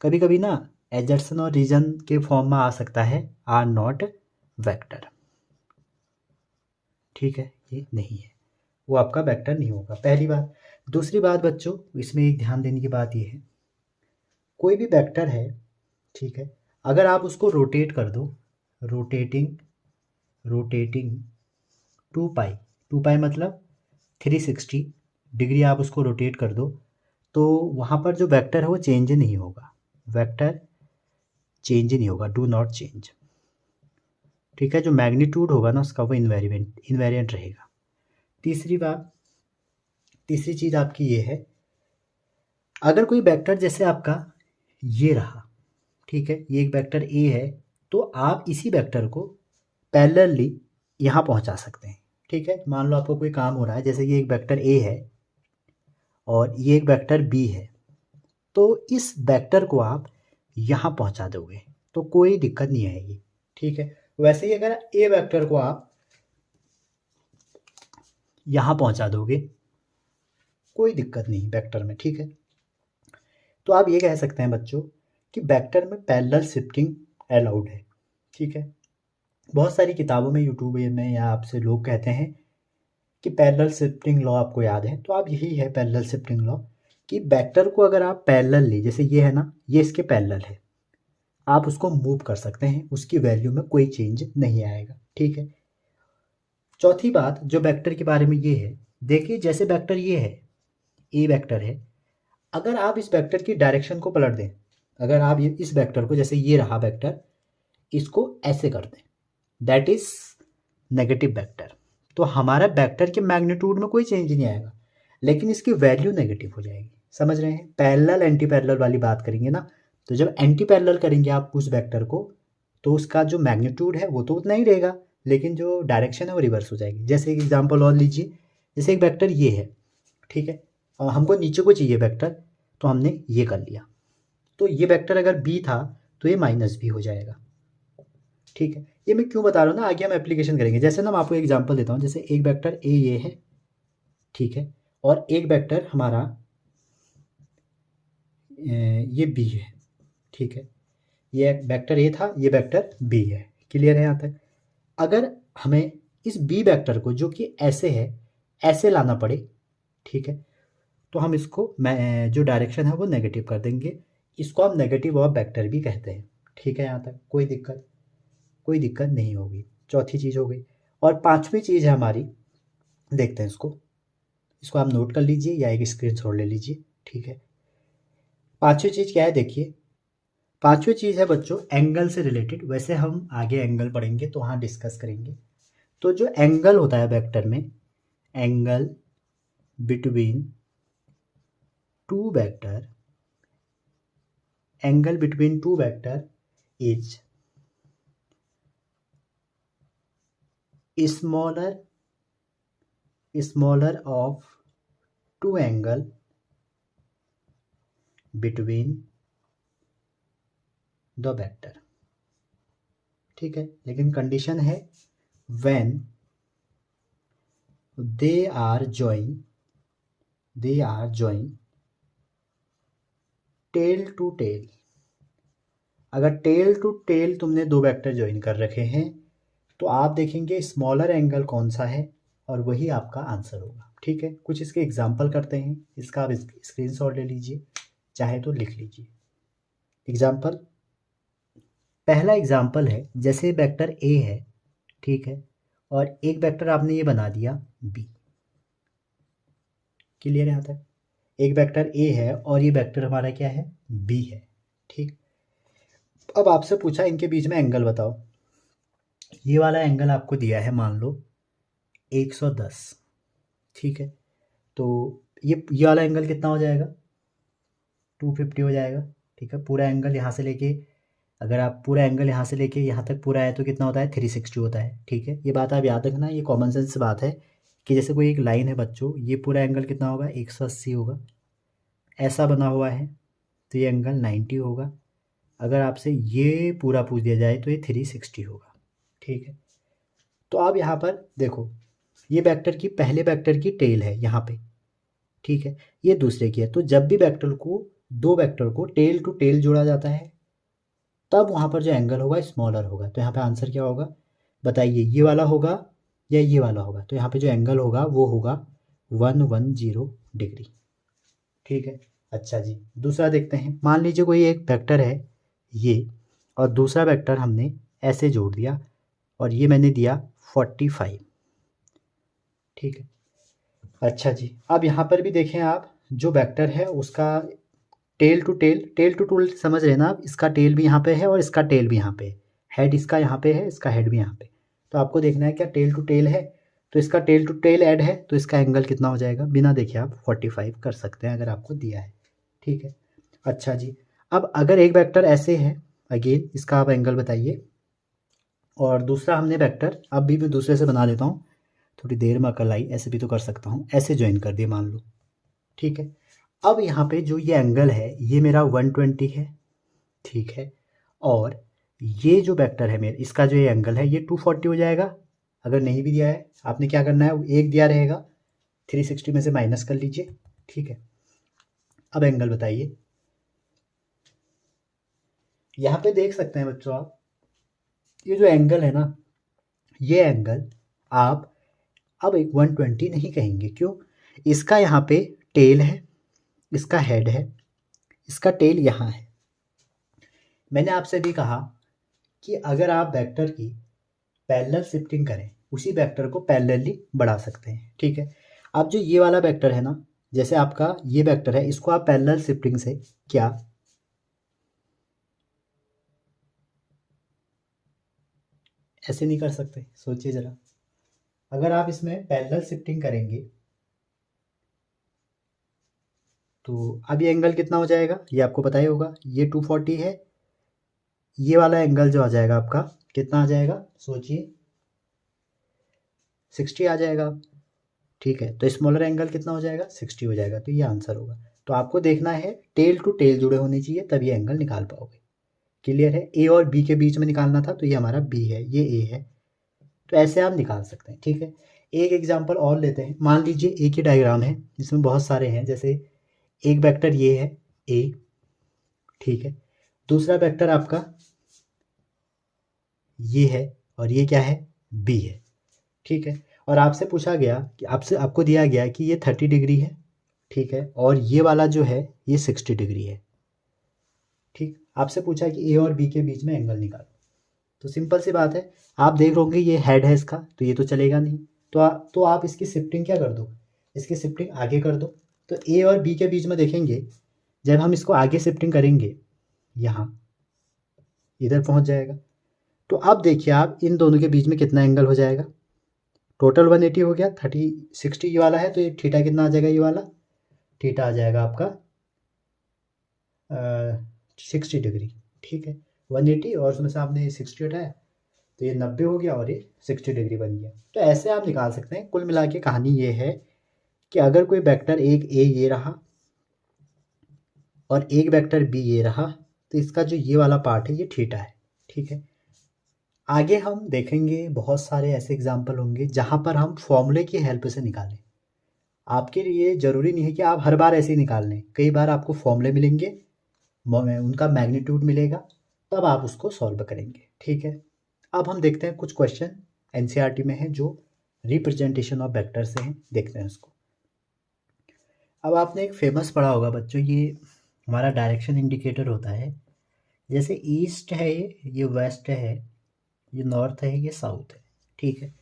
कभी कभी ना एजर्सन और रीजन के फॉर्म में आ सकता है आर नॉट वेक्टर, ठीक है, ये नहीं है, वो आपका वेक्टर नहीं होगा, पहली बात। दूसरी बात बच्चों, इसमें एक ध्यान देने की बात ये है, कोई भी वेक्टर है, ठीक है, अगर आप उसको रोटेट कर दो, रोटेटिंग 2 पाई मतलब 360 डिग्री आप उसको रोटेट कर दो, तो वहाँ पर जो वेक्टर है वो चेंज नहीं होगा, वेक्टर चेंज नहीं होगा, डू नॉट चेंज, ठीक है। जो मैग्नीट्यूड होगा ना उसका वो इन्वेरिएंट रहेगा। तीसरी चीज़ आपकी ये है, अगर कोई वेक्टर जैसे आपका ये रहा, ठीक है, ये एक वेक्टर ए है, तो आप इसी वेक्टर को पैरेलली यहाँ पहुँचा सकते हैं, ठीक है। मान लो आपको कोई काम हो रहा है, जैसे ये एक वेक्टर ए है और ये एक वेक्टर बी है, तो इस वेक्टर को आप यहाँ पहुँचा दोगे तो कोई दिक्कत नहीं आएगी, ठीक है। वैसे ही अगर ए वेक्टर को आप यहाँ पहुँचा दोगे कोई दिक्कत नहीं वेक्टर में, ठीक है। तो आप ये कह सकते हैं बच्चों कि वेक्टर में पैरेलल शिफ्टिंग अलाउड है, ठीक है। बहुत सारी किताबों में, यूट्यूब में, या आपसे लोग कहते हैं कि पैरेलल शिफ्टिंग लॉ आपको याद है, तो आप यही है पैरेलल शिफ्टिंग लॉ, कि वेक्टर को अगर आप पैरेलल ले, जैसे ये है ना, ये इसके पैरेलल है, आप उसको मूव कर सकते हैं, उसकी वैल्यू में कोई चेंज नहीं आएगा, ठीक है। चौथी बात जो वेक्टर के बारे में ये है, देखिए जैसे वेक्टर ये है, ए वेक्टर है, अगर आप इस वेक्टर की डायरेक्शन को पलट दें, अगर आप इस वेक्टर को, जैसे ये रहा वेक्टर, इसको ऐसे कर दें, दैट इज नेगेटिव वेक्टर, तो हमारा वेक्टर के मैग्नीट्यूड में कोई चेंज नहीं आएगा, लेकिन इसकी वैल्यू नेगेटिव हो जाएगी। समझ रहे हैं, पैरेलल एंटी पैरेलल वाली बात करेंगे ना, तो जब एंटी पैरेलल करेंगे आप उस वेक्टर को, तो उसका जो मैग्नीट्यूड है वो तो उतना ही रहेगा, लेकिन जो डायरेक्शन है वो रिवर्स हो जाएगी। जैसे एक एग्जांपल और लीजिए, जैसे एक वेक्टर ये है, ठीक है, और हमको नीचे को चाहिए वेक्टर, तो हमने ये कर लिया, तो ये वेक्टर अगर बी था तो ये माइनस बी हो जाएगा, ठीक है। ये मैं क्यों बता रहा हूँ ना, आगे हम एप्लीकेशन करेंगे। जैसे ना मैं आपको एग्जांपल देता हूँ, जैसे एक वेक्टर ए ये है, ठीक है, और एक वेक्टर हमारा ये बी है, ठीक है, ये वेक्टर ए था, ये वेक्टर बी है, क्लियर है यहाँ तक। अगर हमें इस बी वेक्टर को, जो कि ऐसे है, ऐसे लाना पड़े, ठीक है, तो हम इसको जो डायरेक्शन है वो नेगेटिव कर देंगे, इसको हम नेगेटिव ऑफ वेक्टर भी कहते हैं, ठीक है। यहाँ तक कोई दिक्कत नहीं होगी। चौथी चीज़ हो गई, और पांचवी चीज़ है हमारी, देखते हैं इसको आप नोट कर लीजिए या एक स्क्रीनशॉट ले लीजिए, ठीक है। पांचवी चीज़ क्या है, देखिए, पांचवी चीज़ है बच्चों एंगल से रिलेटेड, वैसे हम आगे एंगल पढ़ेंगे तो वहाँ डिस्कस करेंगे। तो जो एंगल होता है वेक्टर में, angle between two vector, angle between two vector is smaller of two angle between the vector, ठीक है। लेकिन कंडीशन है when they are join tail to tail, अगर टेल टू टेल तुमने दो वेक्टर ज्वाइन कर रखे हैं तो आप देखेंगे स्मॉलर एंगल कौन सा है और वही आपका आंसर होगा। ठीक है, कुछ इसके एग्जाम्पल करते हैं। इसका आप स्क्रीनशॉट ले लीजिए, चाहे तो लिख लीजिए। एग्जाम्पल, पहला एग्जाम्पल है, जैसे वेक्टर ए है, ठीक है, और एक वेक्टर आपने ये बना दिया बी। क्लियर है यहाँ तक? एक वेक्टर ए है और ये वेक्टर हमारा क्या है, बी है। ठीक, अब आपसे पूछा इनके बीच में एंगल बताओ। ये वाला एंगल आपको दिया है, मान लो 110। ठीक है, तो ये वाला एंगल कितना हो जाएगा, 250 हो जाएगा। ठीक है, पूरा एंगल यहाँ से लेके, अगर आप पूरा एंगल यहाँ से लेके यहाँ तक पूरा है तो कितना होता है, 360 होता है। ठीक है, ये बात आप याद रखना, ये कॉमन सेंस बात है कि जैसे कोई एक लाइन है बच्चों, ये पूरा एंगल कितना होगा, 180 होगा। ऐसा बना हुआ है तो ये एंगल 90 होगा। अगर आपसे ये पूरा पूछ दिया जाए तो ये 360 होगा। ठीक है, तो आप यहाँ पर देखो, ये वेक्टर की, पहले वेक्टर की टेल है यहाँ पे। ठीक है, ये दूसरे की है। तो जब भी वेक्टर को, दो वेक्टर को टेल टू टेल जोड़ा जाता है तब वहाँ पर जो एंगल होगा स्मॉलर होगा। तो यहाँ पे आंसर क्या होगा बताइए, ये वाला होगा या ये वाला होगा? तो यहाँ पे जो एंगल होगा वो होगा 110 डिग्री। ठीक है, अच्छा जी, दूसरा देखते हैं। मान लीजिए कोई एक वेक्टर है ये, और दूसरा वेक्टर हमने ऐसे जोड़ दिया और ये मैंने दिया 45। ठीक है, अच्छा जी, अब यहाँ पर भी देखें आप, जो वेक्टर है उसका tail to tail, tail to tail समझ रहे हैं ना आप, इसका टेल भी यहाँ पे है और इसका टेल भी यहाँ पे है। हेड इसका यहाँ पे है, इसका हेड भी यहाँ पे। तो आपको देखना है क्या टेल टू टेल है, तो इसका टेल टू टेल ऐड है तो इसका एंगल कितना हो जाएगा, बिना देखे आप 45 कर सकते हैं अगर आपको दिया है। ठीक है, अच्छा जी, अब अगर एक वेक्टर ऐसे है, अगेन इसका आप एंगल बताइए, और दूसरा हमने वेक्टर, अब भी मैं दूसरे से बना लेता हूँ, थोड़ी देर में अकल आई, ऐसे भी तो कर सकता हूँ, ऐसे ज्वाइन कर दिए मान लो। ठीक है, अब यहाँ पे जो ये एंगल है ये मेरा 120 है। ठीक है, और ये जो वेक्टर है मेरा, इसका जो ये एंगल है ये 240 हो जाएगा। अगर नहीं भी दिया है, आपने क्या करना है, एक दिया रहेगा, 360 में से माइनस कर लीजिए। ठीक है, अब एंगल बताइए। यहाँ पे देख सकते हैं बच्चों आप, ये जो एंगल है ना, ये एंगल आप अब एक 120 नहीं कहेंगे। क्यों? इसका यहाँ पे टेल है, इसका हेड है, इसका टेल यहाँ है। मैंने आपसे भी कहा कि अगर आप वेक्टर की पैरेलल शिफ्टिंग करें, उसी वेक्टर को पैरेलली बढ़ा सकते हैं। ठीक है, अब जो ये वाला वेक्टर है ना, जैसे आपका ये वेक्टर है, इसको आप पैरेलल शिफ्टिंग से क्या, ऐसे नहीं कर सकते? सोचिए ज़रा, अगर आप इसमें पैरेलल शिफ्टिंग करेंगे तो अब ये एंगल कितना हो जाएगा, ये आपको पता ही होगा, ये 240 है। ये वाला एंगल जो आ जाएगा आपका कितना आ जाएगा, सोचिए, 60 आ जाएगा। ठीक है, तो स्मॉलर एंगल कितना हो जाएगा, 60 हो जाएगा। तो ये आंसर होगा। तो आपको देखना है टेल टू टेल जुड़े होने चाहिए, तब ये एंगल निकाल पाओगे। क्लियर है? ए और बी के बीच में निकालना था तो ये हमारा बी है, ये ए है, तो ऐसे आप निकाल सकते हैं। ठीक है, एक एग्जाम्पल और लेते हैं। मान लीजिए एक ही डायग्राम है, इसमें बहुत सारे हैं, जैसे एक वेक्टर ये है ए, ठीक है, दूसरा वेक्टर आपका ये है, और ये क्या है, बी है। ठीक है, और आपसे पूछा गया कि आपको दिया गया कि ये 30 डिग्री है। ठीक है, और ये वाला जो है ये 60 डिग्री है। ठीक, आपसे पूछा कि ए और बी के बीच में एंगल निकालो। तो सिंपल सी बात है, आप देख रहोगे ये हेड है इसका, तो ये तो चलेगा नहीं, तो आप इसकी शिफ्टिंग क्या कर दो, इसकी शिफ्टिंग आगे कर दो। तो ए और बी के बीच में देखेंगे, जब हम इसको आगे शिफ्टिंग करेंगे, यहाँ इधर पहुँच जाएगा। तो अब देखिए आप, इन दोनों के बीच में कितना एंगल हो जाएगा, टोटल 180 हो गया, 60 ये वाला है, तो ये थीटा कितना आ जाएगा, ये वाला थीटा आ जाएगा आपका 60 डिग्री। ठीक है, 180 और उसमें से आपने 60 हटाया तो ये 90 हो गया और ये 60 डिग्री बन गया। तो ऐसे आप निकाल सकते हैं। कुल मिला के कहानी ये है कि अगर कोई वेक्टर एक ए ये रहा और एक वेक्टर बी ये रहा, तो इसका जो ये वाला पार्ट है ये थीटा है। ठीक है, आगे हम देखेंगे बहुत सारे ऐसे एग्जाम्पल होंगे जहाँ पर हम फॉर्मूले की हेल्प से निकालें। आपके लिए ज़रूरी नहीं है कि आप हर बार ऐसे ही निकाल लें, कई बार आपको फॉर्मूले मिलेंगे, उनका मैग्नीट्यूड मिलेगा, तब आप उसको सॉल्व करेंगे, ठीक है। अब हम देखते हैं कुछ क्वेश्चन एनसीईआरटी में है जो रिप्रेजेंटेशन ऑफ वेक्टर से हैं, देखते हैं उसको। अब आपने एक फेमस पढ़ा होगा बच्चों, ये हमारा डायरेक्शन इंडिकेटर होता है। जैसे ईस्ट है, ये वेस्ट है, ये नॉर्थ है, ये साउथ है, ठीक है।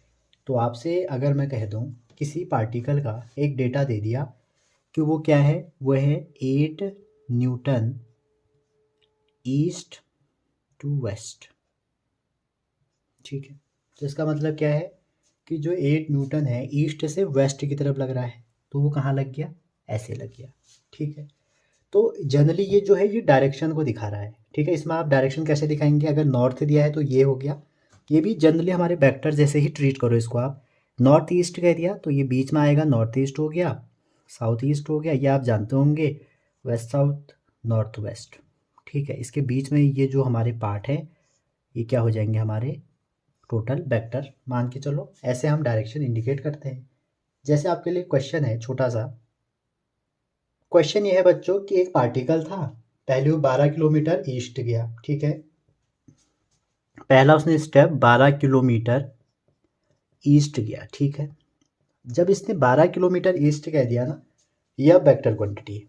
तो आपसे अगर मैं कह दूं किसी पार्टिकल का एक डेटा दे दिया कि वो क्या है, वो है 8 न्यूटन ईस्ट टू वेस्ट, ठीक है। तो इसका मतलब क्या है कि जो 8 न्यूटन है ईस्ट से वेस्ट की तरफ लग रहा है, तो वो कहाँ लग गया, ऐसे लग गया, ठीक है। तो जनरली ये जो है ये डायरेक्शन को दिखा रहा है, ठीक है। इसमें आप डायरेक्शन कैसे दिखाएंगे, अगर नॉर्थ दिया है तो ये हो गया, ये भी जनरली हमारे वेक्टर जैसे ही ट्रीट करो इसको। आप नॉर्थ ईस्ट कह दिया तो ये बीच में आएगा, नॉर्थ ईस्ट हो गया, साउथ ईस्ट हो गया, ये आप जानते होंगे, वेस्ट साउथ, नॉर्थ वेस्ट, ठीक है। इसके बीच में ये जो हमारे पार्ट है ये क्या हो जाएंगे, हमारे टोटल वेक्टर मान के चलो। ऐसे हम डायरेक्शन इंडिकेट करते हैं। जैसे आपके लिए क्वेश्चन है छोटा सा, क्वेश्चन ये है बच्चों कि एक पार्टिकल था, पहले वो 12 किलोमीटर ईस्ट गया, ठीक है। पहला उसने स्टेप 12 किलोमीटर ईस्ट गया, ठीक है। जब इसने 12 किलोमीटर ईस्ट कह दिया ना, यह वेक्टर क्वांटिटी है,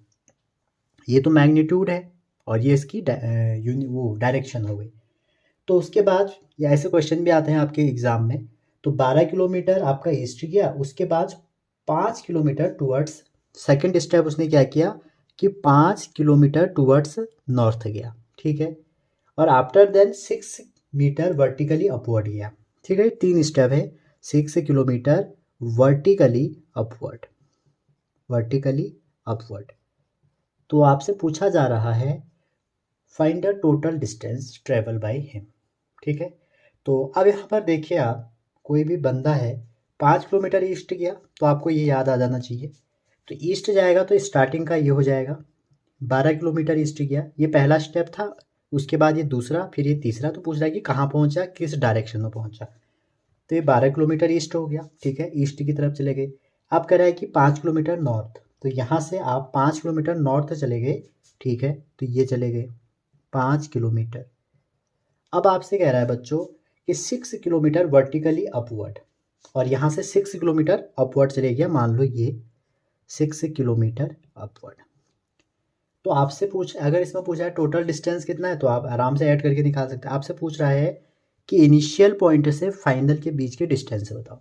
ये तो मैग्नीट्यूड है और ये इसकी वो डायरेक्शन हो गई। तो उसके बाद या ऐसे क्वेश्चन भी आते हैं आपके एग्जाम में, तो 12 किलोमीटर आपका ईस्ट गया, उसके बाद 5 किलोमीटर टूवर्ड्स, सेकंड स्टेप उसने क्या किया कि 5 किलोमीटर टूवर्ड्स नॉर्थ गया, ठीक है। और after then 6 metre vertically upward गया, ठीक है। 3 स्टेप है, 6 kilometre vertically upward, vertically upward. तो आपसे पूछा जा रहा है find the total distance travel by him, ठीक है। तो अब यहाँ पर देखिए आप, कोई भी बंदा है 5 किलोमीटर ईस्ट गया, तो आपको ये याद आ जाना चाहिए। तो ईस्ट जाएगा तो स्टार्टिंग का ये हो जाएगा, 12 किलोमीटर ईस्ट गया, ये पहला स्टेप था, उसके बाद ये दूसरा, फिर ये तीसरा। तो पूछ रहा है कि कहाँ पहुँचा, किस डायरेक्शन में पहुँचा। तो ये 12 किलोमीटर ईस्ट हो गया, ठीक है, ईस्ट की तरफ चले गए। अब कह रहा है कि 5 किलोमीटर नॉर्थ, तो यहाँ से आप 5 किलोमीटर नॉर्थ चले गए, ठीक है। तो ये चले गए 5 किलोमीटर। अब आपसे कह रहा है बच्चों कि 6 किलोमीटर वर्टिकली अपवर्ड, और यहाँ से 6 किलोमीटर अपवर्ड चले गया, मान लो ये 6 किलोमीटर अपवर्ड। तो आपसे पूछ, अगर इसमें पूछा है टोटल डिस्टेंस कितना है, तो आप आराम से ऐड करके निकाल सकते हैं। आपसे पूछ रहा है कि इनिशियल पॉइंट से फाइनल के बीच के डिस्टेंस बताओ।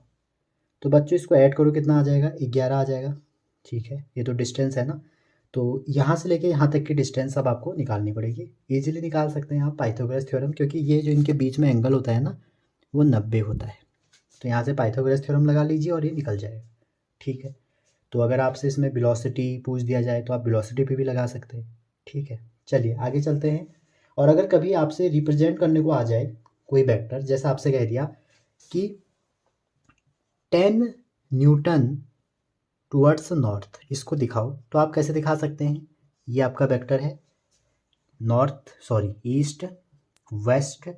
तो बच्चों इसको ऐड करो, कितना आ जाएगा, 11 आ जाएगा, ठीक है। ये तो डिस्टेंस है ना, तो यहाँ से लेके यहाँ तक की डिस्टेंस अब आपको निकालनी पड़ेगी। इजीली निकाल सकते हैं आप पाइथागोरस थ्योरम, क्योंकि ये जो इनके बीच में एंगल होता है ना वो 90 होता है। तो यहाँ से पाइथागोरस थ्योरम लगा लीजिए और ये निकल जाएगा, ठीक है। तो अगर आपसे इसमें वेलोसिटी पूछ दिया जाए तो आप वेलोसिटी पे भी लगा सकते हैं, ठीक है। चलिए आगे चलते हैं। और अगर कभी आपसे रिप्रेजेंट करने को आ जाए कोई वेक्टर, जैसा आपसे कह दिया कि 10 न्यूटन टुवर्ड्स नॉर्थ, इसको दिखाओ, तो आप कैसे दिखा सकते हैं। ये आपका वेक्टर है, ईस्ट वेस्ट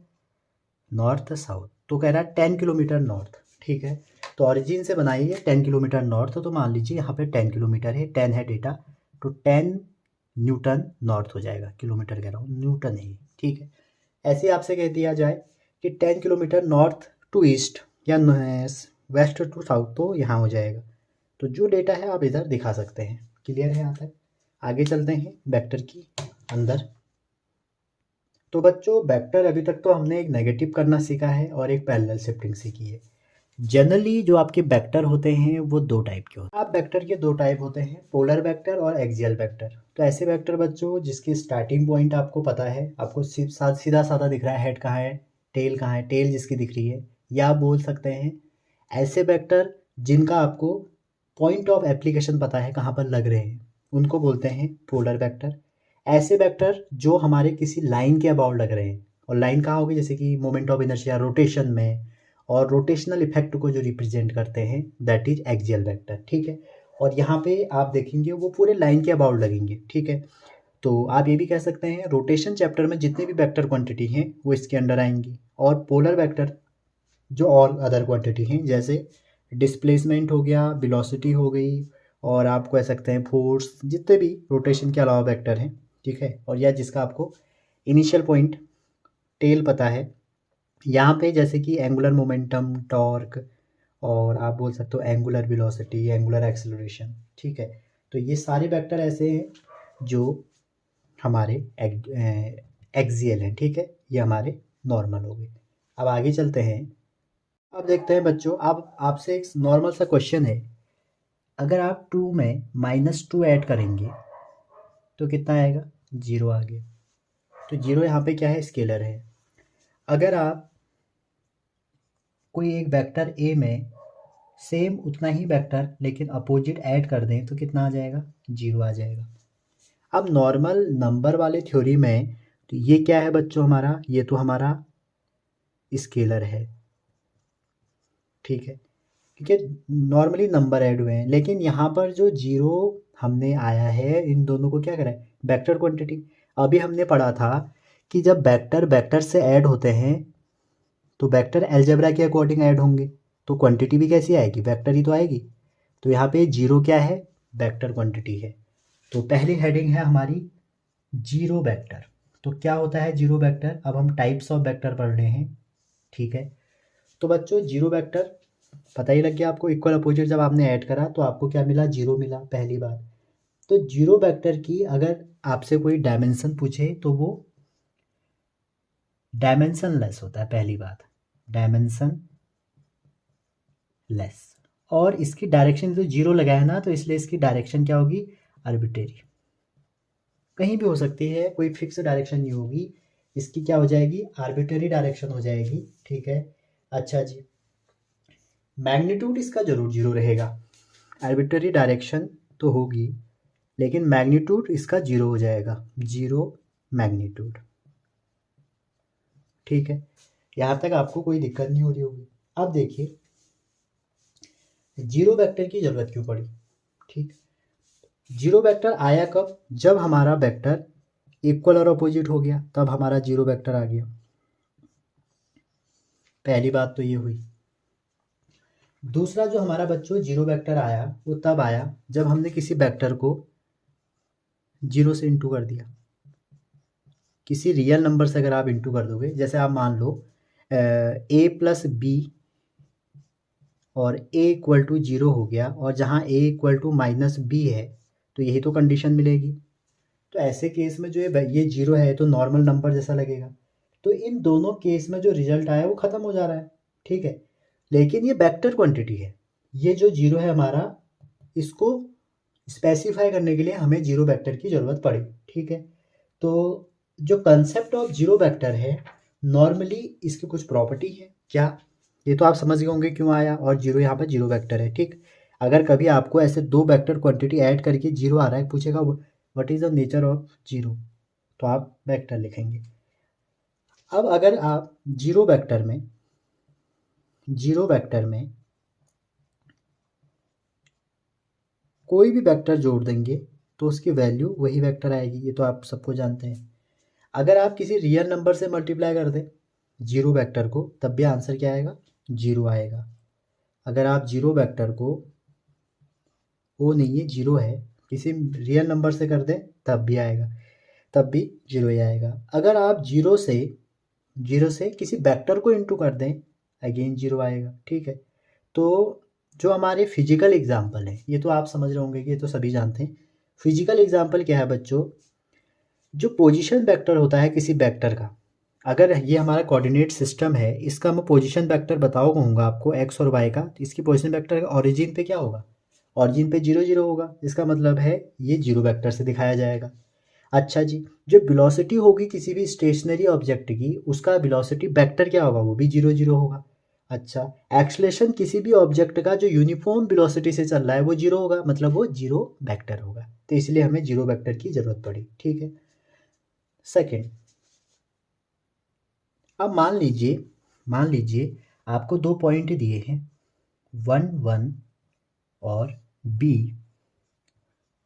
नॉर्थ साउथ, तो कह रहा है 10 किलोमीटर नॉर्थ, ठीक है। तो ऑरिजिन से बनाइए 10 किलोमीटर नॉर्थ, तो मान लीजिए यहाँ पे 10 किलोमीटर है, 10 है डेटा, तो 10 न्यूटन नॉर्थ हो जाएगा, किलोमीटर कह रहा हूँ, न्यूटन है, ठीक है। ऐसे आपसे कह दिया जाए कि 10 किलोमीटर नॉर्थ टू ईस्ट या वेस्ट टू साउथ, तो यहाँ हो जाएगा। तो जो डेटा है आप इधर दिखा सकते हैं। क्लियर है यहाँ तक। आगे चलते हैं वेक्टर की अंदर। तो बच्चों वेक्टर अभी तक तो हमने एक नेगेटिव करना सीखा है और एक पैरेलल शिफ्टिंग सीखी है। जनरली जो आपके वेक्टर होते हैं वो दो टाइप के होते हैं। आप वेक्टर के दो टाइप होते हैं, पोलर वेक्टर और एक्सियल वेक्टर। तो ऐसे वेक्टर बच्चों जिसकी स्टार्टिंग पॉइंट आपको पता है, आपको सीधा साधा दिख रहा है, हेड कहाँ है, टेल कहाँ है, टेल जिसकी दिख रही है, या आप बोल सकते हैं ऐसे वेक्टर जिनका आपको पॉइंट ऑफ एप्लीकेशन पता है कहाँ पर लग रहे हैं, उनको बोलते हैं पोलर वेक्टर। ऐसे वेक्टर जो हमारे किसी लाइन के अबाउट लग रहे हैं, और लाइन कहाँ होगी, जैसे कि मोमेंट ऑफ इनर्शिया रोटेशन में, और रोटेशनल इफेक्ट को जो रिप्रेजेंट करते हैं दैट इज एक्सियल वेक्टर, ठीक है। और यहाँ पे आप देखेंगे वो पूरे लाइन के अबाउट लगेंगे, ठीक है। तो आप ये भी कह सकते हैं रोटेशन चैप्टर में जितने भी वेक्टर क्वांटिटी हैं वो इसके अंडर आएंगी, और पोलर वेक्टर जो और अदर क्वांटिटी हैं जैसे डिस्प्लेसमेंट हो गया, वेलोसिटी हो गई, और आप कह सकते हैं फोर्स, जितने भी रोटेशन के अलावा वेक्टर हैं, ठीक है। और या जिसका आपको इनिशियल पॉइंट टेल पता है। यहाँ पे जैसे कि एंगुलर मोमेंटम, टॉर्क, और आप बोल सकते हो एंगुलर वेलोसिटी, एंगुलर एक्सेलरेशन, ठीक है। तो ये सारे वेक्टर ऐसे हैं जो हमारे एक्सियल हैं, ठीक है। ये हमारे नॉर्मल हो गए। अब आगे चलते हैं। अब देखते हैं बच्चों, अब आपसे एक नॉर्मल सा क्वेश्चन है, अगर आप 2 में -2 ऐड करेंगे तो कितना आएगा? 0 आ गया। तो 0 यहाँ पे क्या है? स्केलर है। अगर आप कोई एक वेक्टर ए में सेम उतना ही वेक्टर लेकिन अपोजिट ऐड कर दें तो कितना आ जाएगा? 0 आ जाएगा। अब नॉर्मल नंबर वाले थ्योरी में तो ये क्या है बच्चों हमारा? ये तो हमारा स्केलर है, ठीक है, क्योंकि नॉर्मली नंबर ऐड हुए हैं। लेकिन यहाँ पर जो 0 हमने आया है, इन दोनों को क्या करें? Vector quantity. अभी हमने पढ़ा था कि जब वेक्टर वेक्टर से ऐड होते हैं तो वेक्टर अलजेब्रा के अकॉर्डिंग ऐड होंगे, तो क्वांटिटी भी कैसी आएगी? वेक्टर ही तो आएगी। तो यहाँ पे 0 क्या है? वेक्टर क्वांटिटी है। तो पहली हेडिंग है हमारी जीरो वेक्टर। तो क्या होता है जीरो वेक्टर? अब हम टाइप्स ऑफ वेक्टर पढ़ रहे हैं, ठीक है। तो बच्चों जीरो वेक्टर पता ही लग गया आपको, इक्वल अपोजिट जब आपने ऐड करा तो आपको क्या मिला? 0 मिला, पहली बात। तो जीरो वेक्टर की अगर आपसे कोई डायमेंशन पूछे तो वो डायमेंशन लेस होता है, पहली बात, डायमेंशन लेस। और इसकी डायरेक्शन तो 0 लगा है ना, तो इसलिए इसकी डायरेक्शन क्या होगी? आर्बिट्रेरी, कहीं भी हो सकती है, कोई फिक्स डायरेक्शन नहीं होगी। इसकी क्या हो जाएगी? आर्बिट्रेरी डायरेक्शन हो जाएगी, ठीक है। अच्छा जी, मैग्नीट्यूड इसका जरूर 0 रहेगा। आर्बिट्रेरी डायरेक्शन तो होगी लेकिन मैग्नीट्यूड इसका 0 हो जाएगा, 0 मैग्नीट्यूड, ठीक है। यहाँ तक आपको कोई दिक्कत नहीं हो रही होगी। अब देखिए जीरो वेक्टर की जरूरत क्यों पड़ी? ठीक, जीरो वेक्टर आया कब? जब हमारा वेक्टर इक्वल और अपोजिट हो गया, तब हमारा जीरो वेक्टर आ गया। पहली बात तो ये हुई। दूसरा जो हमारा बच्चों जीरो वेक्टर आया वो तब आया जब हमने किसी वेक्टर को 0 से इंटू कर दिया। किसी रियल नंबर से अगर आप इंटू कर दोगे, जैसे आप मान लो a प्लस बी और a इक्वल टू 0 हो गया, और जहाँ a इक्वल टू -b है, तो यही तो कंडीशन मिलेगी। तो ऐसे केस में जो ये 0 है तो नॉर्मल नंबर जैसा लगेगा। तो इन दोनों केस में जो रिजल्ट आया वो ख़त्म हो जा रहा है, ठीक है। लेकिन ये वेक्टर क्वांटिटी है, ये जो 0 है हमारा, इसको स्पेसिफाई करने के लिए हमें जीरो वेक्टर की ज़रूरत पड़ी, ठीक है। तो जो कंसेप्ट ऑफ जीरो वेक्टर है, नॉर्मली इसकी कुछ प्रॉपर्टी है क्या, ये तो आप समझ गए होंगे क्यों आया, और जीरो यहाँ पर जीरो वेक्टर है, ठीक। अगर कभी आपको ऐसे दो वेक्टर क्वांटिटी ऐड करके जीरो आ रहा है, पूछेगा what is the nature of zero, तो आप वेक्टर लिखेंगे। अब अगर आप जीरो वेक्टर में कोई भी वेक्टर जोड़ देंगे तो उसकी वैल्यू वही वेक्टर आएगी, ये तो आप सबको जानते हैं। अगर आप किसी रियल नंबर से मल्टीप्लाई कर दें जीरो वेक्टर को, तब भी आंसर क्या आएगा? 0 आएगा। अगर आप जीरो वेक्टर को, वो नहीं है 0 है, किसी रियल नंबर से कर दें तब भी आएगा, तब भी 0 ही आएगा। अगर आप जीरो से किसी वेक्टर को इंटू कर दें, अगेन 0 आएगा, ठीक है। तो जो हमारे फिजिकल एग्जाम्पल है, ये तो आप समझ रहे होंगे कि ये तो सभी जानते हैं। फिजिकल एग्जाम्पल क्या है बच्चों? जो पोजीशन वेक्टर होता है किसी वेक्टर का, अगर ये हमारा कोऑर्डिनेट सिस्टम है, इसका मैं पोजीशन वेक्टर बताओ कहूँगा आपको, एक्स और वाई का, तो इसकी पोजीशन वेक्टर ऑरिजिन पे क्या होगा? ऑरिजिन पे 0 0 होगा, इसका मतलब है ये जीरो वेक्टर से दिखाया जाएगा। अच्छा जी, जो वेलोसिटी होगी किसी भी स्टेशनरी ऑब्जेक्ट की, उसका वेलोसिटी वेक्टर क्या होगा? वो भी 0 0 होगा। अच्छा, एक्सलेशन किसी भी ऑब्जेक्ट का जो यूनिफॉर्म वेलोसिटी से चल रहा है वो 0 होगा, मतलब वो जीरो वेक्टर होगा। तो इसलिए हमें जीरो वेक्टर की ज़रूरत पड़ी, ठीक है। सेकेंड, अब मान लीजिए आपको दो पॉइंट दिए हैं 1 1 और b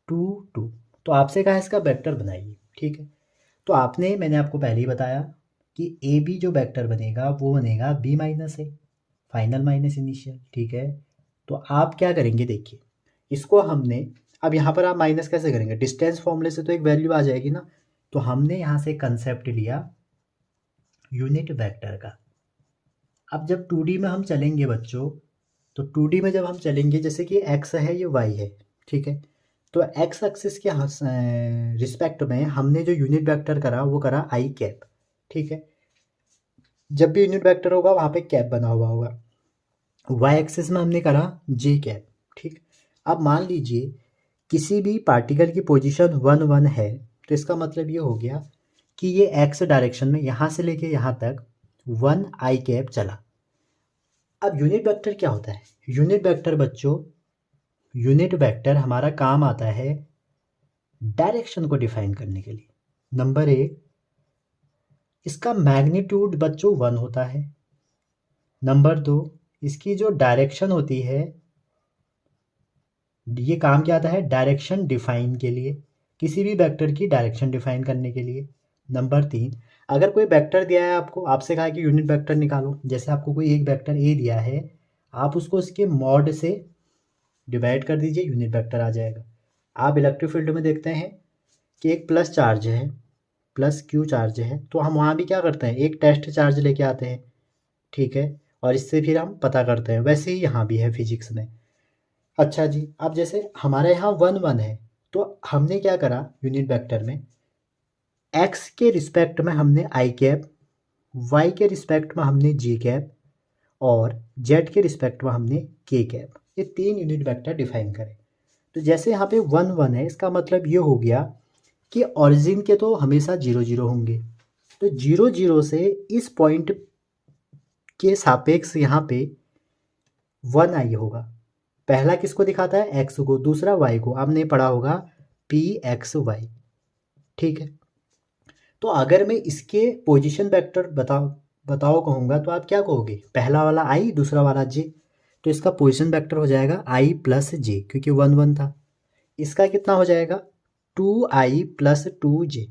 2 2, तो आपसे कहा इसका वेक्टर बनाइए, ठीक है। तो मैंने आपको पहले ही बताया कि ए बी जो वेक्टर बनेगा वो बनेगा b माइनस ए, फाइनल माइनस इनिशियल, ठीक है। तो आप क्या करेंगे, देखिए इसको हमने, अब यहाँ पर आप माइनस कैसे करेंगे? डिस्टेंस फॉर्मूले से तो एक वैल्यू आ जाएगी ना। तो हमने यहाँ से कंसेप्ट लिया यूनिट वेक्टर का। अब जब 2D में हम चलेंगे बच्चों, तो 2D में जब हम चलेंगे, जैसे कि x है, ये y है, ठीक है। तो x एक्सिस के रिस्पेक्ट में हमने जो यूनिट वेक्टर करा वो करा आई कैप, ठीक है। जब भी यूनिट वेक्टर होगा वहाँ पे कैप बना हुआ होगा। वाई एक्सिस में हमने करा जे कैप, ठीक। अब मान लीजिए किसी भी पार्टिकल की पोजीशन 1 1 है, तो इसका मतलब ये हो गया कि ये एक्स डायरेक्शन में यहाँ से लेके यहाँ तक 1 आई कैप चला। अब यूनिट वेक्टर क्या होता है? यूनिट वेक्टर बच्चों, यूनिट वेक्टर हमारा काम आता है डायरेक्शन को डिफाइन करने के लिए। नंबर 1, इसका मैग्नीट्यूड बच्चों 1 होता है। नंबर 2, इसकी जो डायरेक्शन होती है, ये काम क्या आता है? डायरेक्शन डिफाइन के लिए, किसी भी वेक्टर की डायरेक्शन डिफाइन करने के लिए। नंबर 3, अगर कोई वेक्टर दिया है आपको, आपसे कहा है कि यूनिट वेक्टर निकालो, जैसे आपको कोई एक वेक्टर ए दिया है, आप उसको उसके मॉड से डिवाइड कर दीजिए, यूनिट वेक्टर आ जाएगा। आप इलेक्ट्रिक फील्ड में देखते हैं कि एक प्लस चार्ज है, प्लस क्यू चार्ज है, तो हम वहाँ भी क्या करते हैं? एक टेस्ट चार्ज लेके आते हैं, ठीक है, और इससे फिर हम पता करते हैं। वैसे ही यहाँ भी है फिजिक्स में। अच्छा जी, अब जैसे हमारे यहाँ 1 1 है, तो हमने क्या करा यूनिट वेक्टर में, एक्स के रिस्पेक्ट में हमने आई कैप, वाई के रिस्पेक्ट में हमने जी कैप, और जेड के रिस्पेक्ट में हमने के कैप, ये 3 यूनिट वेक्टर डिफाइन करें। तो जैसे यहाँ पे 1 1 है, इसका मतलब ये हो गया कि ऑरिजिन के तो हमेशा 0 0 होंगे, तो 0 0 से इस पॉइंट के सापेक्ष यहाँ पे 1 आई होगा। पहला किसको दिखाता है? एक्स को, दूसरा वाई को। आपने पढ़ा होगा पी एक्स वाई, ठीक है। तो अगर मैं इसके पोजीशन वेक्टर बताओ कहूँगा, तो आप क्या कहोगे? पहला वाला आई, दूसरा वाला जे, तो इसका पोजीशन वेक्टर हो जाएगा आई प्लस जे, क्योंकि 1 1 था। इसका कितना हो जाएगा? 2 आई प्लस 2 जे।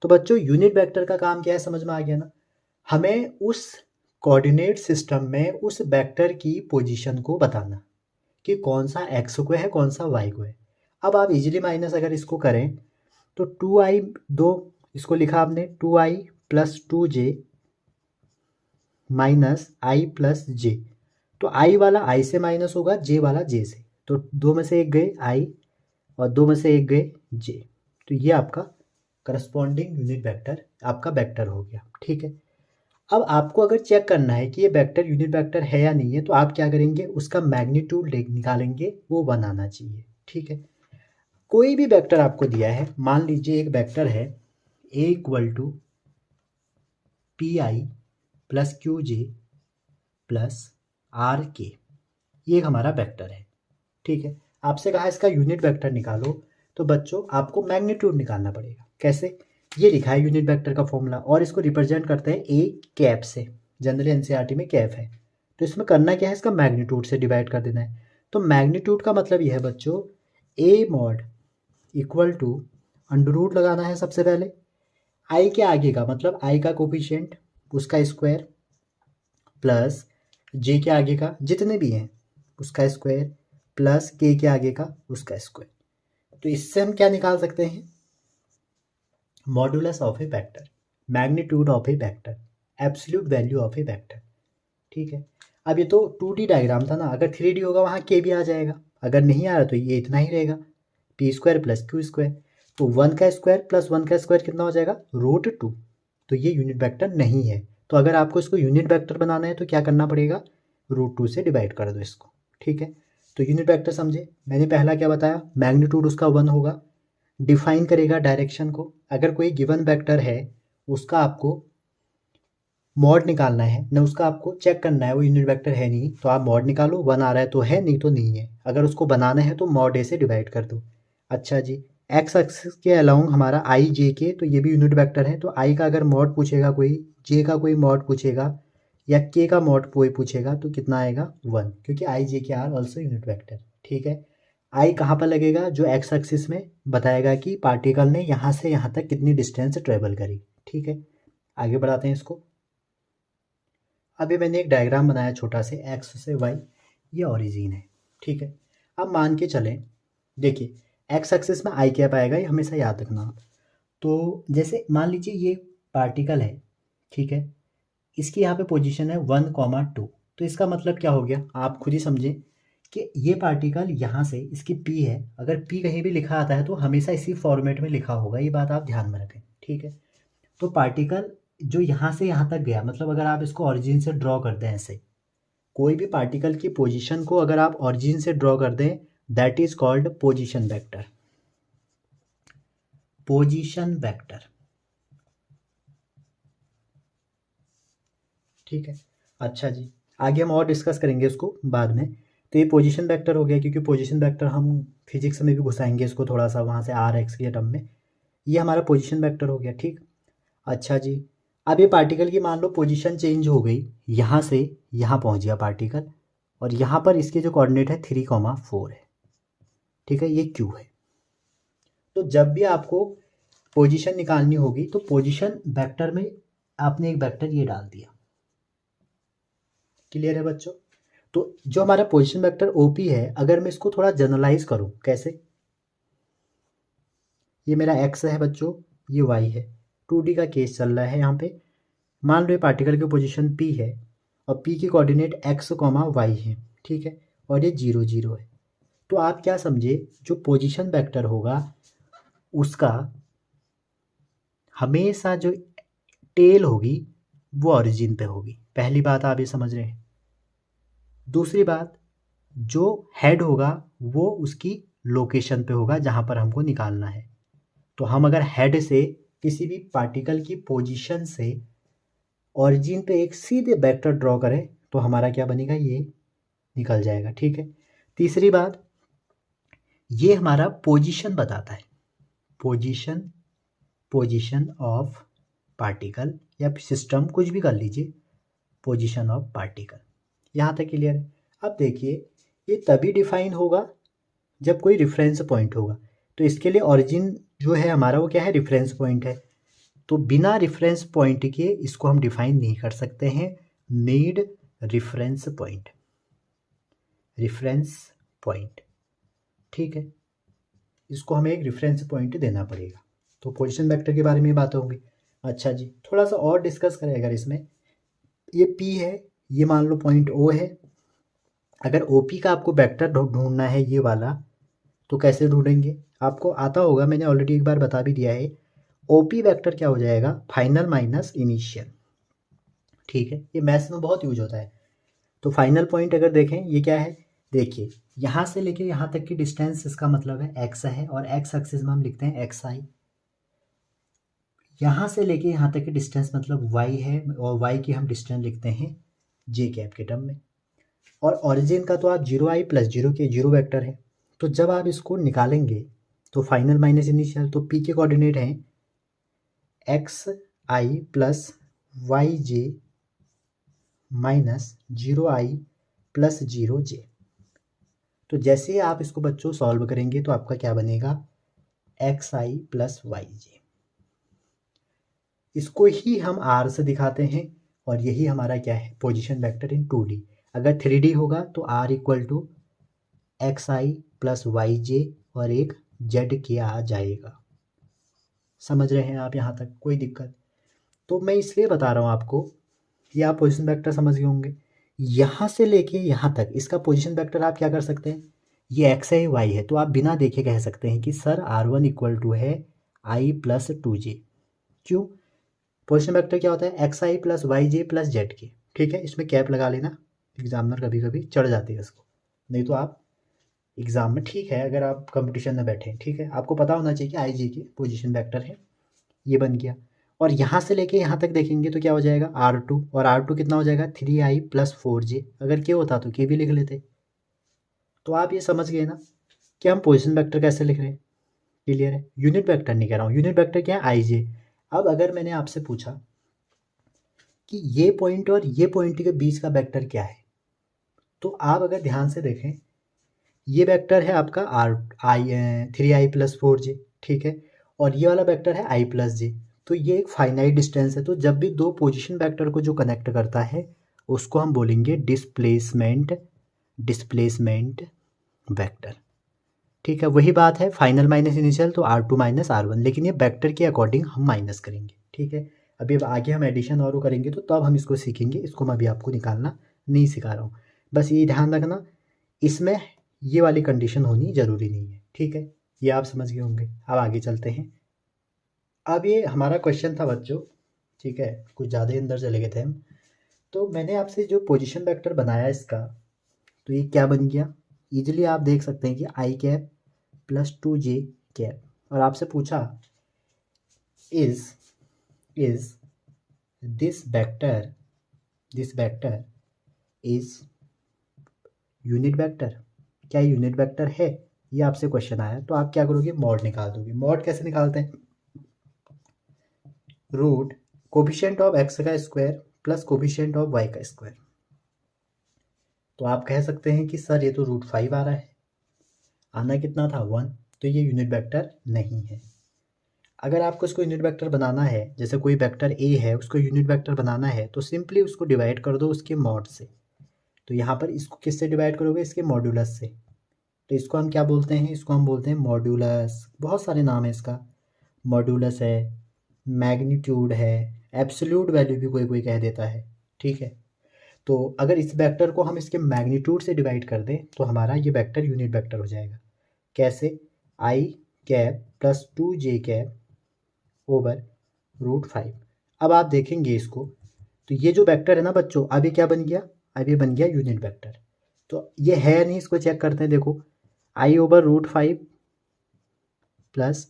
तो बच्चों यूनिट वेक्टर का काम क्या है, समझ में आ गया ना? हमें उस कोऑर्डिनेट सिस्टम में उस वेक्टर की पोजीशन को बताना कि कौन सा एक्स को है, कौन सा वाई को है। अब आप इजीली माइनस अगर इसको करें, तो 2i, इसको लिखा आपने 2i प्लस 2j माइनस आई प्लस जे। तो आई वाला आई से माइनस होगा, जे वाला जे से, तो 2 में से एक गए आई और 2 में से एक गए जे। तो ये आपका करस्पॉन्डिंग यूनिट वेक्टर आपका वेक्टर हो गया, ठीक है। अब आपको अगर चेक करना है कि ये वेक्टर यूनिट वेक्टर है या नहीं है, तो आप क्या करेंगे? उसका मैग्नीट्यूड निकालेंगे, वो 1 आना चाहिए, ठीक है। कोई भी वेक्टर आपको दिया है, मान लीजिए एक वेक्टर है a equal to P I plus Q J plus R K, ये हमारा वेक्टर है, ठीक है। आपसे कहा इसका यूनिट वेक्टर निकालो, तो बच्चों आपको मैग्नीट्यूड निकालना पड़ेगा। कैसे? ये लिखा है यूनिट वेक्टर का फॉर्मूला, और इसको रिप्रेजेंट करते हैं ए कैप से। जनरली एनसीईआरटी में कैप है, तो इसमें करना क्या है? इसका मैग्नीट्यूड से डिवाइड कर देना है। तो मैग्नीट्यूड का मतलब यह है बच्चों, A mod equal to under root लगाना है सबसे पहले, आई के आगे का मतलब आई का कोफिशिएंट उसका स्क्वायर, प्लस जे के आगे का जितने भी हैं उसका स्क्वायर, प्लस के आगे का उसका स्क्वायर। तो इससे हम क्या निकाल सकते हैं? Modulus of A vector, magnitude of A vector, absolute value of A vector, ठीक है। अब ये तो 2D डायग्राम था ना, अगर 3D होगा वहाँ के भी आ जाएगा, अगर नहीं आ रहा तो ये इतना ही रहेगा, P square plus Q square. तो 1 का स्क्वायर प्लस 1 का स्क्वायर कितना हो जाएगा? √2। तो ये यूनिट वेक्टर नहीं है। तो अगर आपको इसको यूनिट वेक्टर बनाना है तो क्या करना पड़ेगा? √2 से डिवाइड कर दो इसको, ठीक है। तो यूनिट वेक्टर समझे? मैंने पहला क्या बताया? मैग्नीट्यूड उसका 1 होगा, डिफाइन करेगा डायरेक्शन को। अगर कोई गिवन वेक्टर है, उसका आपको मॉड निकालना है ना, उसका आपको चेक करना है वो यूनिट वेक्टर है नहीं, तो आप मॉड निकालो, 1 आ रहा है तो है, नहीं तो नहीं है। अगर उसको बनाना है तो मॉड ए से डिवाइड कर दो। अच्छा जी, एक्स एक्सिस के अलाउंग हमारा आई जे के, तो ये भी यूनिट वेक्टर है, तो आई का अगर मॉड पूछेगा कोई, जे का कोई मॉड पूछेगा, या के का मॉड कोई पूछेगा, तो कितना आएगा? 1, क्योंकि आई जे के आर ऑल्सो यूनिट वेक्टर, ठीक है। आई कहाँ पर लगेगा? जो एक्स एक्सिस में बताएगा कि पार्टिकल ने यहाँ से यहाँ तक कितनी डिस्टेंस ट्रेवल करी, ठीक है। आगे बढ़ाते हैं इसको। अभी मैंने एक डायग्राम बनाया छोटा से, एक्स से वाई, ये ओरिजिन है, ठीक है। अब मान के चलें, देखिए एक्स एक्सिस में आई कैप आएगा, ये हमेशा याद रखना आप। तो जैसे मान लीजिए ये पार्टिकल है, ठीक है, इसकी यहाँ पे पोजीशन है 1,2। तो इसका मतलब क्या हो गया, आप खुद ही समझें कि ये पार्टिकल यहाँ से, इसकी पी है, अगर पी कहीं भी लिखा आता है तो हमेशा इसी फॉर्मेट में लिखा होगा, ये बात आप ध्यान में रखें, ठीक है। तो पार्टिकल जो यहाँ से यहाँ तक गया, मतलब अगर आप इसको ऑरिजिन से ड्रॉ कर दें ऐसे, कोई भी पार्टिकल की पोजीशन को अगर आप ऑरिजिन से ड्रॉ कर दें, that is called position vector. Position vector, ठीक है। अच्छा जी, आगे हम और डिस्कस करेंगे इसको बाद में। तो ये पोजीशन वेक्टर हो गया, क्योंकि पोजीशन वेक्टर हम फिजिक्स में भी घुसाएंगे इसको थोड़ा सा, वहाँ से आर एक्स के टर्म में। ये हमारा पोजीशन वेक्टर हो गया, ठीक। अच्छा जी, अब ये पार्टिकल की मान लो पोजीशन चेंज हो गई, यहाँ से यहाँ पहुँच गया पार्टिकल, और यहाँ पर इसके जो कोऑर्डिनेट है 3,4 है, ठीक है, ये क्यू है। तो जब भी आपको पोजीशन निकालनी होगी तो पोजीशन वेक्टर में आपने एक वेक्टर ये डाल दिया। क्लियर है बच्चों? तो जो हमारा पोजीशन वेक्टर ओपी है, अगर मैं इसको थोड़ा जनरलाइज करूं, कैसे, ये मेरा एक्स है बच्चों, ये वाई है, 2D का केस चल रहा है यहाँ पे। मान लो ये पार्टिकल की पोजीशन पी है और पी की कोऑर्डिनेट एक्स कॉमा वाई है, ठीक है, और ये 0 0 है। तो आप क्या समझे, जो पोजीशन वेक्टर होगा उसका हमेशा जो टेल होगी वो ओरिजिन पे होगी। पहली बात आप ये समझ रहे हैं। दूसरी बात, जो हेड होगा वो उसकी लोकेशन पे होगा जहाँ पर हमको निकालना है। तो हम अगर हेड से किसी भी पार्टिकल की पोजीशन से ओरिजिन पे एक सीधे वेक्टर ड्रॉ करें तो हमारा क्या बनेगा, ये निकल जाएगा, ठीक है। तीसरी बात, ये हमारा पोजीशन बताता है, पोजीशन ऑफ पार्टिकल या सिस्टम, कुछ भी कर लीजिए, पोजीशन ऑफ पार्टिकल। यहाँ तक क्लियर है? अब देखिए, ये तभी डिफाइन होगा जब कोई रेफरेंस पॉइंट होगा। तो इसके लिए ओरिजिन जो है हमारा वो क्या है, रेफरेंस पॉइंट है। तो बिना रेफरेंस पॉइंट के इसको हम डिफाइन नहीं कर सकते हैं, need reference point, reference point, ठीक है, इसको हमें एक रेफरेंस पॉइंट देना पड़ेगा। तो पोजीशन वेक्टर के बारे में बात होगी। अच्छा जी, थोड़ा सा और डिस्कस करें अगर इसमें, ये पी है, ये मान लो पॉइंट ओ है, अगर ओपी का आपको वेक्टर ढूंढना है ये वाला, तो कैसे ढूंढेंगे, आपको आता होगा, मैंने ऑलरेडी एक बार बता भी दिया है। ओपी वेक्टर क्या हो जाएगा, फाइनल माइनस इनिशियल, ठीक है, ये मैथ्स में बहुत यूज होता है। तो फाइनल पॉइंट अगर देखें ये क्या है, देखिए यहाँ से लेके यहाँ तक की डिस्टेंस, इसका मतलब है एक्स है, और एक्स एक्सिस में हम लिखते हैं एक्स आई। यहाँ से लेके यहाँ तक की डिस्टेंस मतलब वाई है, और वाई की हम डिस्टेंस लिखते हैं जे कैप के टर्म में। और ओरिजिन का तो आप 0i + 0 के 0 वेक्टर है। तो जब आप इसको निकालेंगे तो फाइनल माइनस इनिशियल, तो पी के कोऑर्डिनेट हैं एक्स आई प्लस वाई जे माइनस 0i + 0j। तो जैसे ही आप इसको बच्चों सॉल्व करेंगे तो आपका क्या बनेगा, xi + yj। इसको ही हम r से दिखाते हैं, और यही हमारा क्या है, पोजीशन वेक्टर इन 2D। अगर 3D होगा तो r = xi + yj और एक z के आ जाएगा। समझ रहे हैं आप यहाँ तक, कोई दिक्कत? तो मैं इसलिए बता रहा हूँ आपको, ये आप पोजीशन वेक्टर समझ गए होंगे। यहाँ से लेके यहाँ तक इसका पोजीशन वेक्टर आप क्या कर सकते हैं, ये x है y है, तो आप बिना देखे कह सकते हैं कि सर r1 = है i + 2j। क्यों? पोजीशन वेक्टर क्या होता है, xi + yj + zk, ठीक है। इसमें कैप लगा लेना, एग्जामिनर कभी कभी चढ़ जाते हैं इसको, नहीं तो आप एग्जाम में, ठीक है, अगर आप कंपटीशन में बैठे हैं, ठीक है, आपको पता होना चाहिए कि आई जी की पोजीशन वेक्टर है, ये बन गया। और यहाँ से लेके यहाँ तक देखेंगे तो क्या हो जाएगा, r2, और r2 कितना हो जाएगा, 3i + 4j। अगर के होता तो के भी लिख लेते। तो आप ये समझ गए ना कि हम पोजीशन वेक्टर कैसे लिख रहे हैं, क्लियर है। यूनिट वेक्टर नहीं कह रहा हूँ, यूनिट वेक्टर क्या है, आई जे। अब अगर मैंने आपसे पूछा कि ये पॉइंट और ये पॉइंट के बीच का वेक्टर क्या है, तो आप अगर ध्यान से देखें, ये वेक्टर है आपका थ्री आई + 4j, ठीक है, और ये वाला वेक्टर है i + j। तो ये एक फाइनाइट डिस्टेंस है, तो जब भी दो पोजीशन वेक्टर को जो कनेक्ट करता है उसको हम बोलेंगे डिस्प्लेसमेंट वेक्टर, ठीक है। वही बात है फाइनल माइनस इनिशियल, तो r2 - r1, लेकिन ये वेक्टर के अकॉर्डिंग हम माइनस करेंगे, ठीक है। अभी अब आगे हम एडिशन और करेंगे तो तब हम इसको सीखेंगे, इसको मैं अभी आपको निकालना नहीं सिखा रहा हूँ। बस ये ध्यान रखना, इसमें ये वाली कंडीशन होनी ज़रूरी नहीं है, ठीक है, ये आप समझ गए होंगे। अब आगे चलते हैं। अब ये हमारा क्वेश्चन था बच्चों, ठीक है, कुछ ज़्यादा ही अंदर चले गए थे हम। तो मैंने आपसे जो पोजीशन वेक्टर बनाया इसका, तो ये क्या बन गया, इजीली आप देख सकते हैं कि आई कैप प्लस 2j कैप। और आपसे पूछा is this vector is unit vector, क्या यूनिट वेक्टर है, ये आपसे क्वेश्चन आया। तो आप क्या करोगे, मॉड निकाल दोगे। मॉड कैसे निकालते हैं, रूट कोफिशिएंट ऑफ एक्स का square plus coefficient of Y का स्क्वायर। तो आप कह सकते हैं कि सर ये तो √5 आ रहा है, आना कितना था 1, तो ये यूनिट वेक्टर नहीं है। अगर आपको इसको यूनिट वेक्टर बनाना है, जैसे कोई वेक्टर ए है उसको यूनिट वेक्टर बनाना है, तो सिंपली उसको डिवाइड कर दो उसके मॉड से। तो यहाँ पर इसको किससे डिवाइड करोगे, इसके मॉड्यूलस से। तो इसको हम क्या बोलते हैं, इसको हम बोलते हैं मॉड्यूलस, बहुत सारे नाम है इसका, मॉड्यूलस है, मैग्नीट्यूड है, एब्सोल्यूट वैल्यू भी कोई कोई कह देता है, ठीक है। तो अगर इस वेक्टर को हम इसके मैग्नीट्यूड से डिवाइड कर दें तो हमारा ये वेक्टर यूनिट वेक्टर हो जाएगा। कैसे, I cap plus 2j cap over √5। अब आप देखेंगे इसको, तो ये जो वेक्टर है ना बच्चों, अब ये क्या बन गया, अब ये बन गया यूनिट वेक्टर। तो ये है नहीं, इसको चेक करते हैं, देखो आई ओवर √5 प्लस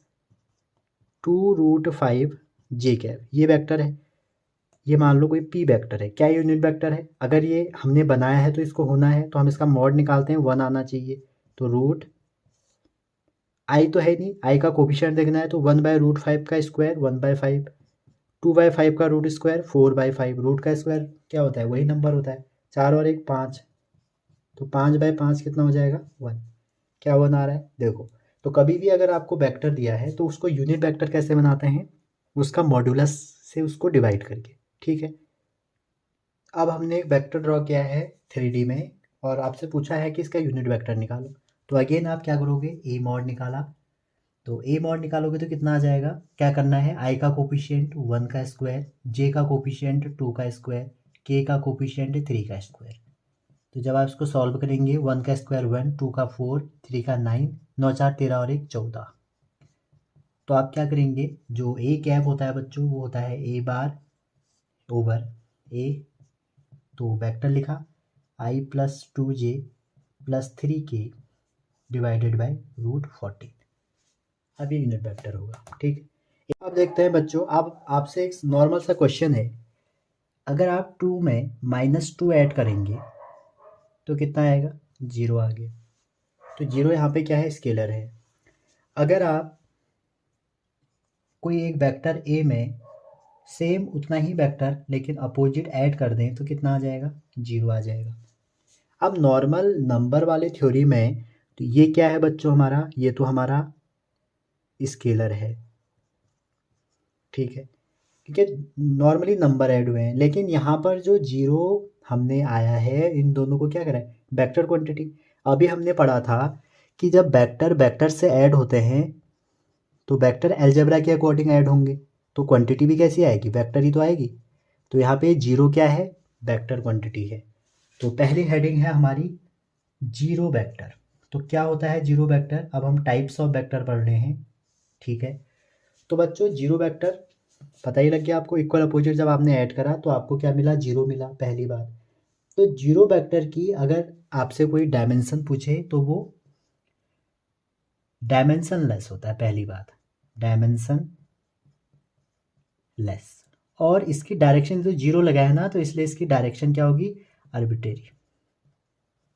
2√5j कैप, ये वेक्टर है, ये मान लो कोई पी वेक्टर है, क्या यूनिट वेक्टर है। अगर ये हमने बनाया है तो इसको होना है, तो हम इसका मॉड निकालते हैं, 1 आना चाहिए। तो रूट आई तो है नहीं, आई का कोफिशिएंट देखना है, तो 1/√5 का स्क्वायर 1/5, 2/5 का रूट स्क्वायर 4/5, रूट का स्क्वायर क्या होता है, वही नंबर होता है, 4 और 1 5, तो 5/5 कितना हो जाएगा 1। क्या 1 आ रहा है, देखो। तो कभी भी अगर आपको वेक्टर दिया है तो उसको यूनिट वेक्टर कैसे बनाते हैं, उसका मॉड्यूलस से उसको डिवाइड करके, ठीक है। अब हमने एक वेक्टर ड्रॉ किया है 3D में और आपसे पूछा है कि इसका यूनिट वेक्टर निकालो। तो अगेन आप क्या करोगे, ए मॉड निकाला, तो ए मॉड निकालोगे तो कितना आ जाएगा, क्या करना है, आई का कोफिशिएंट 1 का स्क्वायर, जे का कोफिशिएंट 2 का स्क्वायर, के का कोफिशिएंट 3 का स्क्वायर। तो जब आप इसको सॉल्व करेंगे, 1 का स्क्वायर 1, 2 का 4, 3 का 9, 9 4 13 और 1 14। तो आप क्या करेंगे, जो ए कैप होता है बच्चों वो होता है ए बार ओवर ए, तो वेक्टर लिखा I plus 2j plus 3k divided by √14। अब ये यूनिट वेक्टर होगा, ठीक। अब देखते हैं बच्चों, अब आपसे एक नॉर्मल सा क्वेश्चन है, अगर आप 2 में -2 ऐड करेंगे तो कितना आएगा, 0 आ गया। तो 0 यहाँ पे क्या है, स्केलर है। अगर आप कोई एक वेक्टर ए में सेम उतना ही वेक्टर लेकिन अपोजिट ऐड कर दें तो कितना आ जाएगा, 0 आ जाएगा। अब नॉर्मल नंबर वाले थ्योरी में तो ये क्या है बच्चों, हमारा ये तो हमारा स्केलर है, ठीक है, क्योंकि नॉर्मली नंबर ऐड हुए हैं। लेकिन यहाँ पर जो 0 हमने आया है, इन दोनों को क्या करा है, वेक्टर क्वांटिटी। अभी हमने पढ़ा था कि जब वेक्टर वेक्टर से ऐड होते हैं तो वेक्टर अलजेब्रा के अकॉर्डिंग ऐड होंगे, तो क्वांटिटी भी कैसी आएगी, वेक्टर ही तो आएगी। तो यहाँ पे 0 क्या है, वेक्टर क्वांटिटी है। तो पहली हेडिंग है हमारी जीरो वेक्टर। तो क्या होता है जीरो वेक्टर, अब हम टाइप्स ऑफ वेक्टर पढ़ रहे हैं, ठीक है। तो बच्चों जीरो वेक्टर पता ही लग गया आपको, इक्वल अपोजिट जब आपने ऐड करा तो आपको क्या मिला, 0 मिला, पहली बात। तो जीरो वेक्टर की अगर आपसे कोई डायमेंशन पूछे तो वो डायमेंशन लेस होता है, पहली बात, डायमेंशन लेस। और इसकी डायरेक्शन जो 0 लगा है ना, तो इसलिए इसकी डायरेक्शन क्या होगी, आर्बिट्रेरी,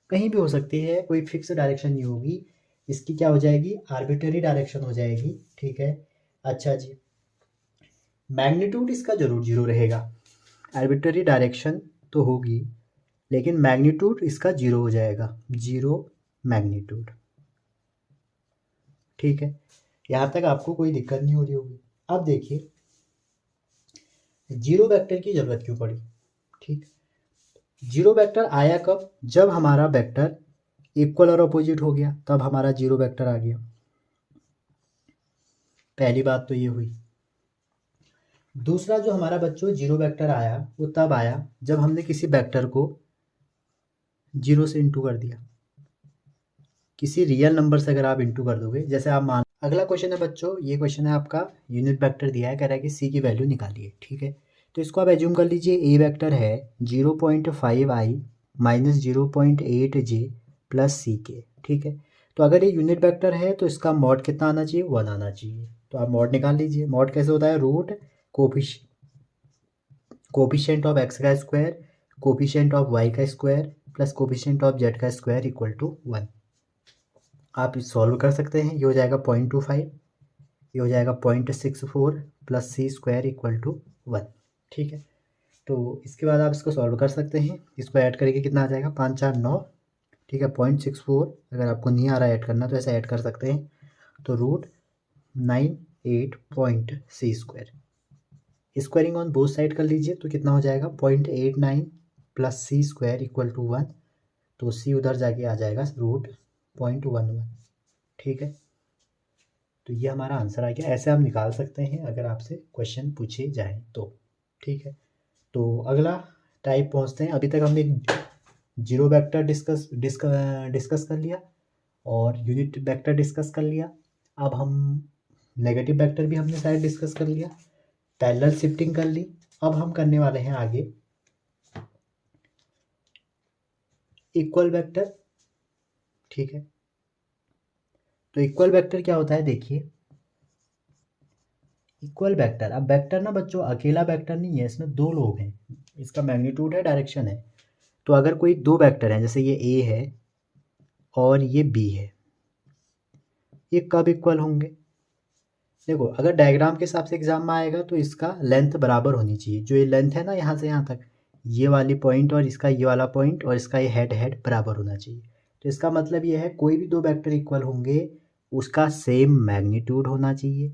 कहीं भी हो सकती है, कोई फिक्स डायरेक्शन नहीं होगी, इसकी क्या हो जाएगी, आर्बिट्रेरी डायरेक्शन हो जाएगी, ठीक है। अच्छा जी, मैग्नीट्यूड इसका जरूर 0 रहेगा, आर्बिट्रेरी डायरेक्शन तो होगी लेकिन मैग्नीट्यूड इसका 0 हो जाएगा, 0 मैग्नीट्यूड, ठीक है। यहाँ तक आपको कोई दिक्कत नहीं हो रही होगी। अब देखिए जीरो वेक्टर की जरूरत क्यों पड़ी, ठीक। जीरो वेक्टर आया कब, जब हमारा वेक्टर इक्वल और अपोजिट हो गया, तब हमारा जीरो वेक्टर आ गया, पहली बात तो ये हुई। दूसरा जो हमारा बच्चों जीरो वेक्टर आया वो तब आया जब हमने किसी वेक्टर को जीरो से इंटू कर दिया। किसी रियल नंबर से अगर आप इंटू कर दोगे, जैसे आप मान, अगला क्वेश्चन है बच्चों, ये क्वेश्चन है आपका यूनिट वेक्टर दिया है, कह रहा है कि सी की वैल्यू निकालिए। ठीक है, तो इसको आप एज्यूम कर लीजिए ए वेक्टर है 0.5i माइनस 0.8j प्लस सी के। ठीक है, तो अगर ये यूनिट वेक्टर है तो इसका मॉड कितना आना चाहिए, 1 आना चाहिए। तो आप मॉड निकाल लीजिए। मॉड कैसे होता है, रूट कोफिशिएंट ऑफ एक्स का स्क्वायर कोफिशिएंट ऑफ वाई का square plus coefficient of Z का स्क्वायर इक्वल टू 1। आप सॉल्व कर सकते हैं। ये हो जाएगा 0.25, ये हो जाएगा 0.64 plus C square equal to 1। ठीक है, तो इसके बाद आप इसको सॉल्व कर सकते हैं। इसको ऐड करके कितना आ जाएगा, 5 4 9। ठीक है, 0.64 अगर आपको नहीं आ रहा है ऐड करना तो ऐसे ऐड कर सकते हैं। तो root 98 point C square, squaring on both side कर लीजिए तो कितना हो जाएगा 0.89 plus C square equal to 1। तो सी उधर जाके आ जाएगा रूट 0.11। ठीक है, तो ये हमारा आंसर आ गया। ऐसे आप निकाल सकते हैं अगर आपसे क्वेश्चन पूछे जाए तो। ठीक है, तो अगला टाइप पहुंचते हैं। अभी तक हमने जीरो वेक्टर डिस्कस कर लिया और यूनिट वेक्टर डिस्कस कर लिया। अब हम नेगेटिव वेक्टर भी हमने शायद डिस्कस कर लिया, पैरेलल शिफ्टिंग कर ली। अब हम करने वाले हैं आगे इक्वल वेक्टर। ठीक है, तो इक्वल वेक्टर क्या होता है, देखिए इक्वल वेक्टर, अब वेक्टर ना बच्चों अकेला वेक्टर नहीं है, इसमें दो लोग हैं, इसका मैग्नीट्यूड है, डायरेक्शन है। तो अगर कोई दो वेक्टर हैं, जैसे ये ए है और ये बी है, ये कब इक्वल होंगे, देखो अगर डायग्राम के हिसाब से एग्जाम में आएगा तो इसका लेंथ बराबर होनी चाहिए। जो ये लेंथ है ना यहाँ से यहाँ तक, ये वाली पॉइंट और इसका ये वाला पॉइंट और इसका ये हेड हेड बराबर होना चाहिए। तो इसका मतलब ये है कोई भी दो वेक्टर इक्वल होंगे उसका सेम मैग्नीट्यूड होना चाहिए,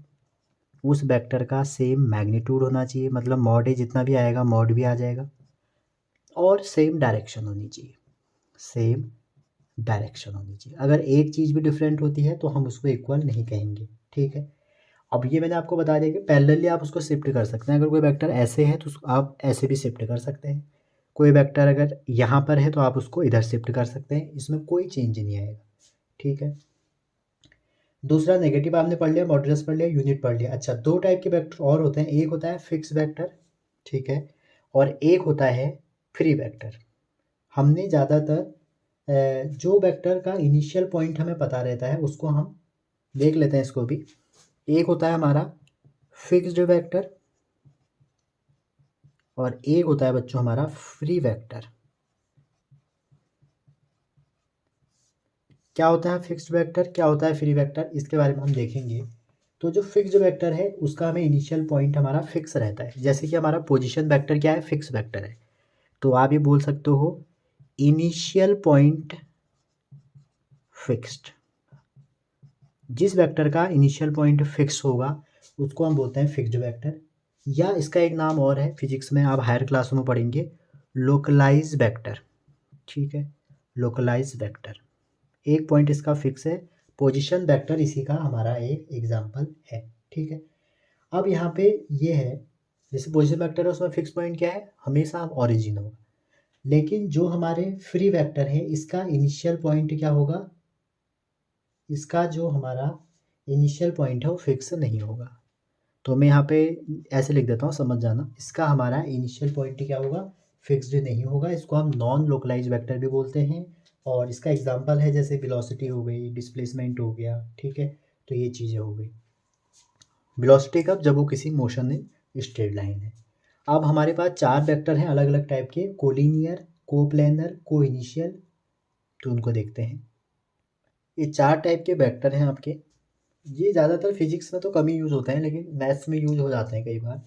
उस वेक्टर का सेम मैग्नीट्यूड होना चाहिए, मतलब मॉड ए जितना भी आएगा मॉड भी आ जाएगा, और सेम डायरेक्शन होनी चाहिए, सेम डायरेक्शन होनी चाहिए। अगर एक चीज़ भी डिफरेंट होती है तो हम उसको इक्वल नहीं कहेंगे। ठीक है, अब ये मैंने आपको बता दिया कि पैरेलली आप उसको शिफ्ट कर सकते हैं। अगर कोई वेक्टर ऐसे है तो आप ऐसे भी शिफ्ट कर सकते हैं, कोई वेक्टर अगर यहाँ पर है तो आप उसको इधर शिफ्ट कर सकते हैं, इसमें कोई चेंज नहीं आएगा। ठीक है, दूसरा नेगेटिव आपने पढ़ लिया, मॉडुलस पढ़ लिया, यूनिट पढ़ लिया। अच्छा, दो टाइप के वेक्टर और होते हैं, एक होता है फिक्स वेक्टर, ठीक है, और एक होता है फ्री वेक्टर। हमने ज़्यादातर जो वेक्टर का इनिशियल पॉइंट हमें पता रहता है उसको हम देख लेते हैं, इसको भी। एक होता है हमारा फिक्स्ड वेक्टर और एक होता है बच्चों हमारा फ्री वेक्टर। क्या होता है फिक्स्ड वेक्टर, क्या होता है फ्री वेक्टर, इसके बारे में हम देखेंगे। तो जो फिक्स्ड वेक्टर है उसका हमें इनिशियल पॉइंट हमारा फिक्स रहता है, जैसे कि हमारा पोजीशन वेक्टर क्या है, फिक्स वेक्टर है। तो आप ये बोल सकते हो इनिशियल पॉइंट फिक्स्ड। जिस वेक्टर का इनिशियल पॉइंट फिक्स होगा उसको हम बोलते हैं फिक्स्ड वेक्टर, या इसका एक नाम और है, फिजिक्स में आप हायर क्लासों में पढ़ेंगे, लोकलाइज वेक्टर। ठीक है, लोकलाइज वेक्टर, एक पॉइंट इसका फिक्स है। पोजीशन वेक्टर इसी का हमारा एक एग्जांपल है। ठीक है, अब यहाँ पे ये है, जैसे पोजीशन वेक्टर है उसमें फिक्स पॉइंट क्या है, हमेशा ऑरिजिन होगा। लेकिन जो हमारे फ्री वेक्टर है इसका इनिशियल पॉइंट क्या होगा, इसका जो हमारा इनिशियल पॉइंट है वो फिक्स नहीं होगा। तो मैं यहाँ पे ऐसे लिख देता हूँ, समझ जाना, इसका हमारा इनिशियल पॉइंट क्या होगा, फिक्स्ड नहीं होगा। इसको हम नॉन लोकलाइज वेक्टर भी बोलते हैं। और इसका एग्जांपल है जैसे वेलोसिटी हो गई, डिस्प्लेसमेंट हो गया। ठीक है, तो ये चीज़ें हो गई। वेलोसिटी कब, जब वो किसी मोशन में स्ट्रेट लाइन है। अब हमारे पास चार वेक्टर हैं अलग अलग टाइप के, कोलिनियर, कोप्लेनर, को इनिशियल। तो उनको देखते हैं। ये चार टाइप के वेक्टर हैं आपके। ये ज़्यादातर फिजिक्स में तो कम ही यूज़ होते हैं लेकिन मैथ्स में यूज़ हो जाते हैं कई बार,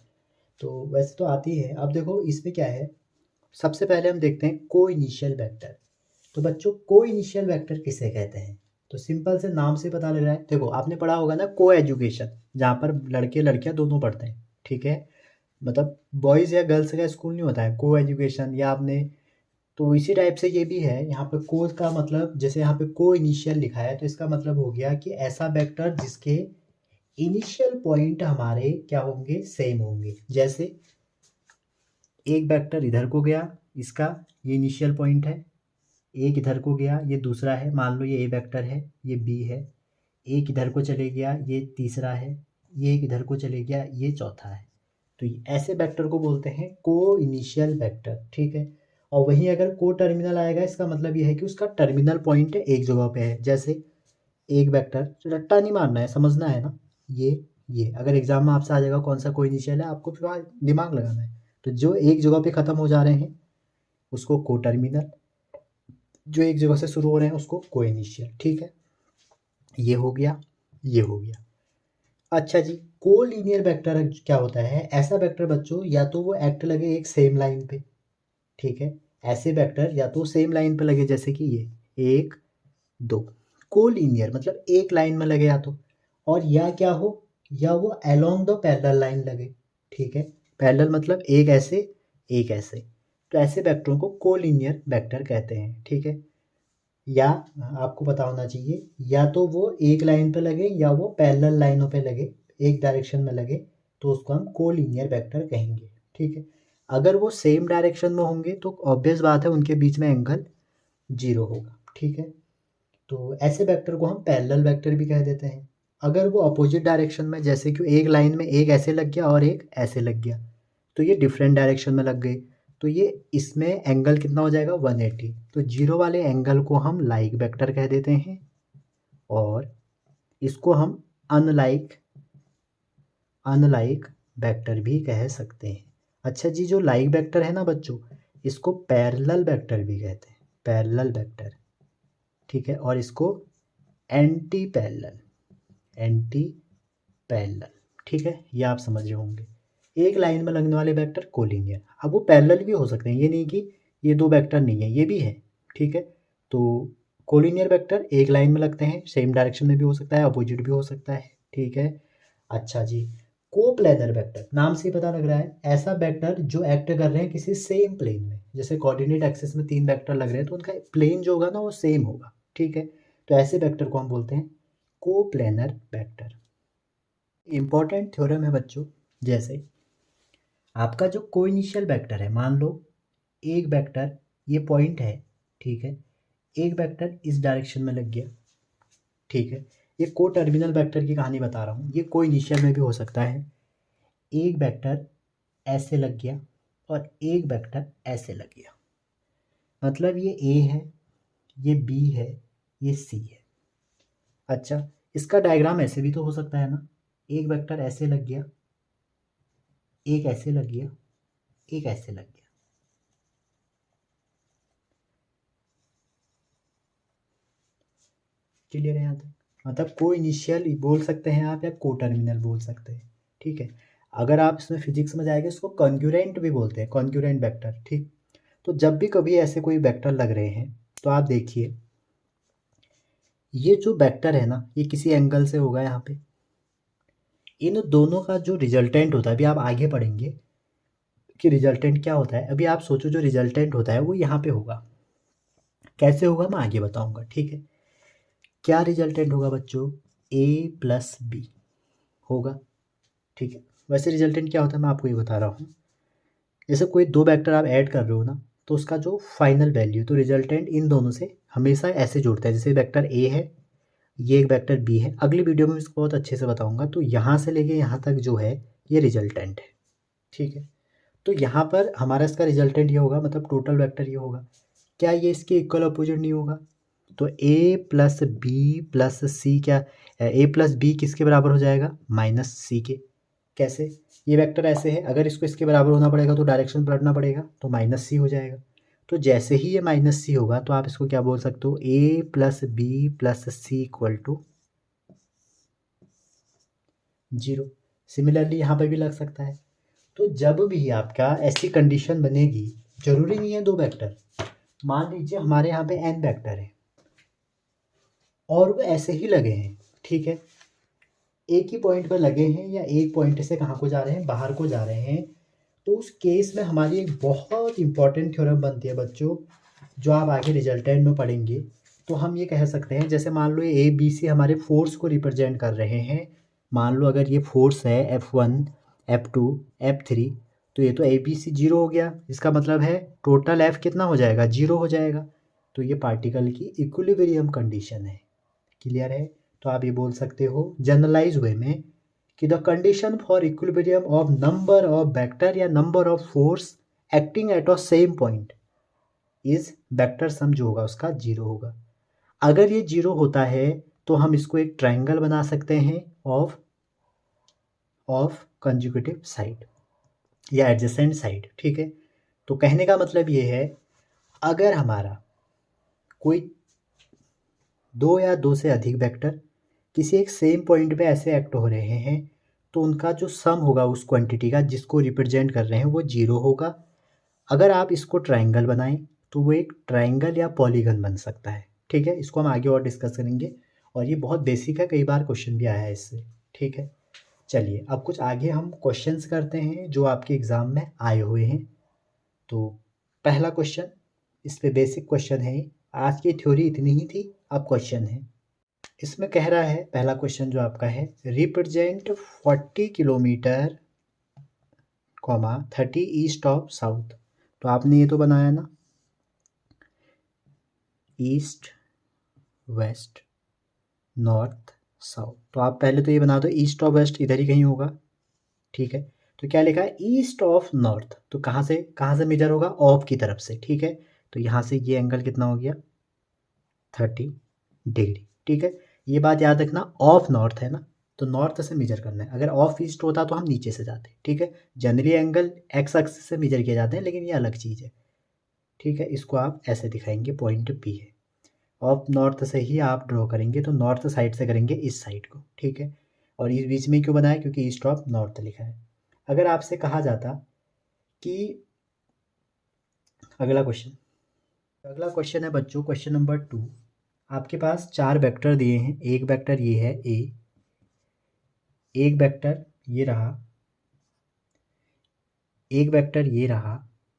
तो वैसे तो आती है। अब देखो इसमें क्या है, सबसे पहले हम देखते हैं को इनिशियल वेक्टर। तो बच्चों को इनिशियल वेक्टर किसे कहते हैं, तो सिंपल से नाम से पता लग रहा है। देखो आपने पढ़ा होगा ना को एजुकेशन, जहाँ पर लड़के लड़कियाँ दोनों पढ़ते हैं। ठीक है, मतलब बॉयज़ या गर्ल्स का स्कूल नहीं होता है, को एजुकेशन, या आपने, तो इसी टाइप से ये भी है। यहाँ पे को का मतलब, जैसे यहाँ पे को इनिशियल लिखा है तो इसका मतलब हो गया कि ऐसा वेक्टर जिसके इनिशियल पॉइंट हमारे क्या होंगे, सेम होंगे। जैसे एक वेक्टर इधर को गया, इसका ये इनिशियल पॉइंट है, एक इधर को गया, ये दूसरा है, मान लो ये ए वेक्टर है, ये बी है, एक इधर को चले गया, ये तीसरा है, ये एक इधर को चले गया, ये चौथा है। तो ऐसे वेक्टर को बोलते हैं को इनिशियल वेक्टर, ठीक है। और वहीं अगर को टर्मिनल आएगा, इसका मतलब ये है कि उसका टर्मिनल पॉइंट एक जगह पे है। जैसे एक वेक्टर, रट्टा नहीं मारना है, समझना है ना। ये अगर एग्जाम में आपसे आ जाएगा कौन सा को इनिशियल है, आपको फिर वहाँ दिमाग लगाना है। तो जो एक जगह पे ख़त्म हो जा रहे हैं उसको को टर्मिनल, जो एक जगह से शुरू हो रहे हैं उसको को इनिशियल, ठीक है। ये हो गया, ये हो गया। अच्छा जी, कोलिनियर वेक्टर क्या होता है? ऐसा वेक्टर बच्चों या तो वो एक्ट लगे एक सेम लाइन पे, ठीक है। ऐसे वेक्टर या तो सेम लाइन पे लगे, जैसे कि ये 1 2। कोलिनियर मतलब एक लाइन में लगे या तो, और या क्या हो, या वो अलोंग द पैरेलल लाइन लगे, ठीक है। पैरेलल मतलब एक ऐसे एक ऐसे। तो ऐसे वेक्टरों को कोलिनियर वेक्टर कहते हैं, ठीक है। या आपको पता होना चाहिए, या तो वो एक लाइन पे लगे या वो पैरेलल लाइनों पे लगे, एक डायरेक्शन में लगे, तो उसको हम कोलिनियर वेक्टर कहेंगे, ठीक है। अगर वो सेम डायरेक्शन में होंगे तो ऑब्वियस बात है उनके बीच में एंगल 0 होगा, ठीक है। तो ऐसे वेक्टर को हम पैरेलल वेक्टर भी कह देते हैं। अगर वो अपोजिट डायरेक्शन में, जैसे कि एक लाइन में एक ऐसे लग गया और एक ऐसे लग गया, तो ये डिफरेंट डायरेक्शन में लग गए, तो ये इसमें एंगल कितना हो जाएगा 180। तो 0 वाले एंगल को हम लाइक वेक्टर कह देते हैं, और इसको हम अनलाइक वेक्टर भी कह सकते हैं। अच्छा जी, जो लाइक वेक्टर है ना बच्चों, इसको पैरेलल वेक्टर भी कहते हैं, पैरेलल वेक्टर, ठीक है। और इसको एंटी पैरेलल, ठीक है। ये आप समझ रहे होंगे। एक लाइन में लगने वाले वेक्टर कोलिनियर। अब वो पैरेलल भी हो सकते हैं, ये नहीं कि ये दो वेक्टर नहीं है, ये भी है, ठीक है। तो कोलिनियर वेक्टर एक लाइन में लगते हैं, सेम डायरेक्शन में भी हो सकता है, अपोजिट भी हो सकता है, ठीक है। अच्छा जी, कोप्लेनर वेक्टर, नाम से ही पता लग रहा है ऐसा वेक्टर जो एक्ट कर रहे हैं किसी सेम प्लेन में। जैसे कोऑर्डिनेट एक्सिस में 3 वेक्टर लग रहे हैं तो उनका प्लेन जो होगा ना वो सेम होगा, ठीक है। तो ऐसे वेक्टर को हम बोलते हैं कोप्लेनर वेक्टर। इंपॉर्टेंट थ्योरम है बच्चों, जैसे आपका जो कोइनिशियल वेक्टर है, मान लो एक वेक्टर ये पॉइंट है, ठीक है, एक वेक्टर इस डायरेक्शन में लग गया, ठीक है। ये को टर्मिनल वेक्टर की कहानी बता रहा हूँ, ये कोइनिशियल में भी हो सकता है। एक वेक्टर ऐसे लग गया और एक वेक्टर ऐसे लग गया, मतलब ये ए है, ये बी है, ये सी है। अच्छा, इसका डायग्राम ऐसे भी तो हो सकता है ना, एक वेक्टर ऐसे लग गया, एक ऐसे लग गया, एक ऐसे लग गया। क्लियर है यहाँ तक? मतलब को इनिशियल बोल सकते हैं आप या को टर्मिनल बोल सकते हैं, ठीक है। अगर आप इसमें फिजिक्स में जाएंगे इसको कॉन्क्यूरेंट भी बोलते हैं, कॉन्क्यूरेंट वेक्टर, ठीक। तो जब भी कभी ऐसे कोई वेक्टर लग रहे हैं तो आप देखिए, ये जो वेक्टर है ना ये किसी एंगल से होगा यहाँ पे, इन दोनों का जो रिजल्टेंट होता है, अभी आप आगे पढ़ेंगे कि रिजल्टेंट क्या होता है। अभी आप सोचो जो रिजल्टेंट होता है वो यहाँ पे होगा, कैसे होगा मैं आगे बताऊंगा, ठीक है। क्या रिजल्टेंट होगा बच्चों? ए प्लस बी होगा, ठीक है। वैसे रिजल्टेंट क्या होता है मैं आपको ये बता रहा हूँ। जैसे कोई दो वेक्टर आप ऐड कर रहे हो ना, तो उसका जो फाइनल वैल्यू, तो रिजल्टेंट इन दोनों से हमेशा ऐसे जुड़ता है। जैसे वेक्टर ए है, ये एक वेक्टर बी है, अगली वीडियो में इसको बहुत अच्छे से बताऊंगा। तो यहाँ से लेके यहाँ तक जो है ये रिजल्टेंट है, ठीक है। तो यहाँ पर हमारा इसका रिजल्टेंट ये होगा, मतलब टोटल वेक्टर ये होगा। क्या ये इसके इक्वल अपोजिट नहीं होगा? तो ए प्लस बी प्लस सी, क्या ए प्लस बी किसके बराबर हो जाएगा? माइनस सी के। कैसे? ये वेक्टर ऐसे है, अगर इसको इसके बराबर होना पड़ेगा तो डायरेक्शन पलटना पड़ेगा, तो माइनस सी हो जाएगा। तो जैसे ही ये माइनस सी होगा तो आप इसको क्या बोल सकते हो? A plus B plus C equal to 0। Similarly यहाँ पर भी लग सकता है। तो जब भी आपका ऐसी कंडीशन बनेगी, जरूरी नहीं है दो वेक्टर, मान लीजिए हमारे यहाँ पे n वेक्टर है और वो ऐसे ही लगे हैं, ठीक है, एक ही पॉइंट पर लगे हैं या एक पॉइंट से कहाँ को जा रहे हैं? बाहर को जा रहे हैं। तो उस केस में हमारी एक बहुत इंपॉर्टेंट थ्योरम बनती है बच्चों, जो आप आगे रिजल्टेंट में पढ़ेंगे। तो हम ये कह सकते हैं, जैसे मान लो ए बी सी हमारे फोर्स को रिप्रेजेंट कर रहे हैं, मान लो अगर ये फोर्स है F1 F2 F3, तो ये तो ABC 0 हो गया, इसका मतलब है टोटल F कितना हो जाएगा, 0 हो जाएगा। तो ये पार्टिकल की इक्विलिब्रियम कंडीशन है। क्लियर है? तो आप ये बोल सकते हो जनरलाइज वे में कि the condition for equilibrium of number of vector या number of force acting at a same point is vector sum जो होगा उसका 0 होगा। अगर ये 0 होता है तो हम इसको एक ट्राइंगल बना सकते हैं ऑफ कंजुगेटिव साइड या एडजेसेंट साइड। ठीक है? तो कहने का मतलब ये है, अगर हमारा कोई 2 या 2 से अधिक वेक्टर किसी एक सेम पॉइंट पे ऐसे एक्ट हो रहे हैं, तो उनका जो सम होगा उस क्वांटिटी का जिसको रिप्रेजेंट कर रहे हैं वो 0 होगा। अगर आप इसको ट्राइंगल बनाएं तो वो एक ट्राइंगल या पॉलीगन बन सकता है। ठीक है? इसको हम आगे और डिस्कस करेंगे, और ये बहुत बेसिक है, कई बार क्वेश्चन भी आया है इससे। ठीक है? चलिए अब कुछ आगे हम क्वेश्चंस करते हैं जो आपके एग्ज़ाम में आए हुए हैं। तो पहला क्वेश्चन, इस पे बेसिक क्वेश्चन है, आज की थ्योरी इतनी ही थी, अब क्वेश्चन है। इसमें कह रहा है, पहला क्वेश्चन जो आपका है, represent 40 kilometre 30 east of south. तो आपने ये तो बनाया ना, ईस्ट वेस्ट नॉर्थ साउथ, तो आप पहले तो ये बना दो ईस्ट ऑफ वेस्ट इधर ही कहीं होगा। ठीक है? तो क्या लिखा है, ईस्ट ऑफ नॉर्थ, तो कहाँ से मेजर होगा, ऑफ की तरफ से। ठीक है? तो यहाँ से ये एंगल कितना हो गया, 30 डिग्री। ठीक है? ये बात याद रखना, ऑफ नॉर्थ है ना, तो नॉर्थ से मेजर करना है। अगर ऑफ ईस्ट होता तो हम नीचे से जाते। ठीक है? जनरली एंगल एक्स एक्सिस से मेजर किए जाते हैं, लेकिन ये अलग चीज़ है। ठीक है? इसको आप ऐसे दिखाएंगे, पॉइंट पी है, ऑफ नॉर्थ से ही आप ड्रॉ करेंगे, तो नॉर्थ साइड से करेंगे इस साइड को। ठीक है? और इस बीच में क्यों बनाया, क्योंकि ईस्ट ऑफ नॉर्थ लिखा है। अगर आपसे कहा जाता कि अगला क्वेश्चन है बच्चों, क्वेश्चन नंबर 2, आपके पास 4 वेक्टर दिए हैं। एक वेक्टर ये है ए, एक वेक्टर ये रहा, एक वेक्टर ये रहा,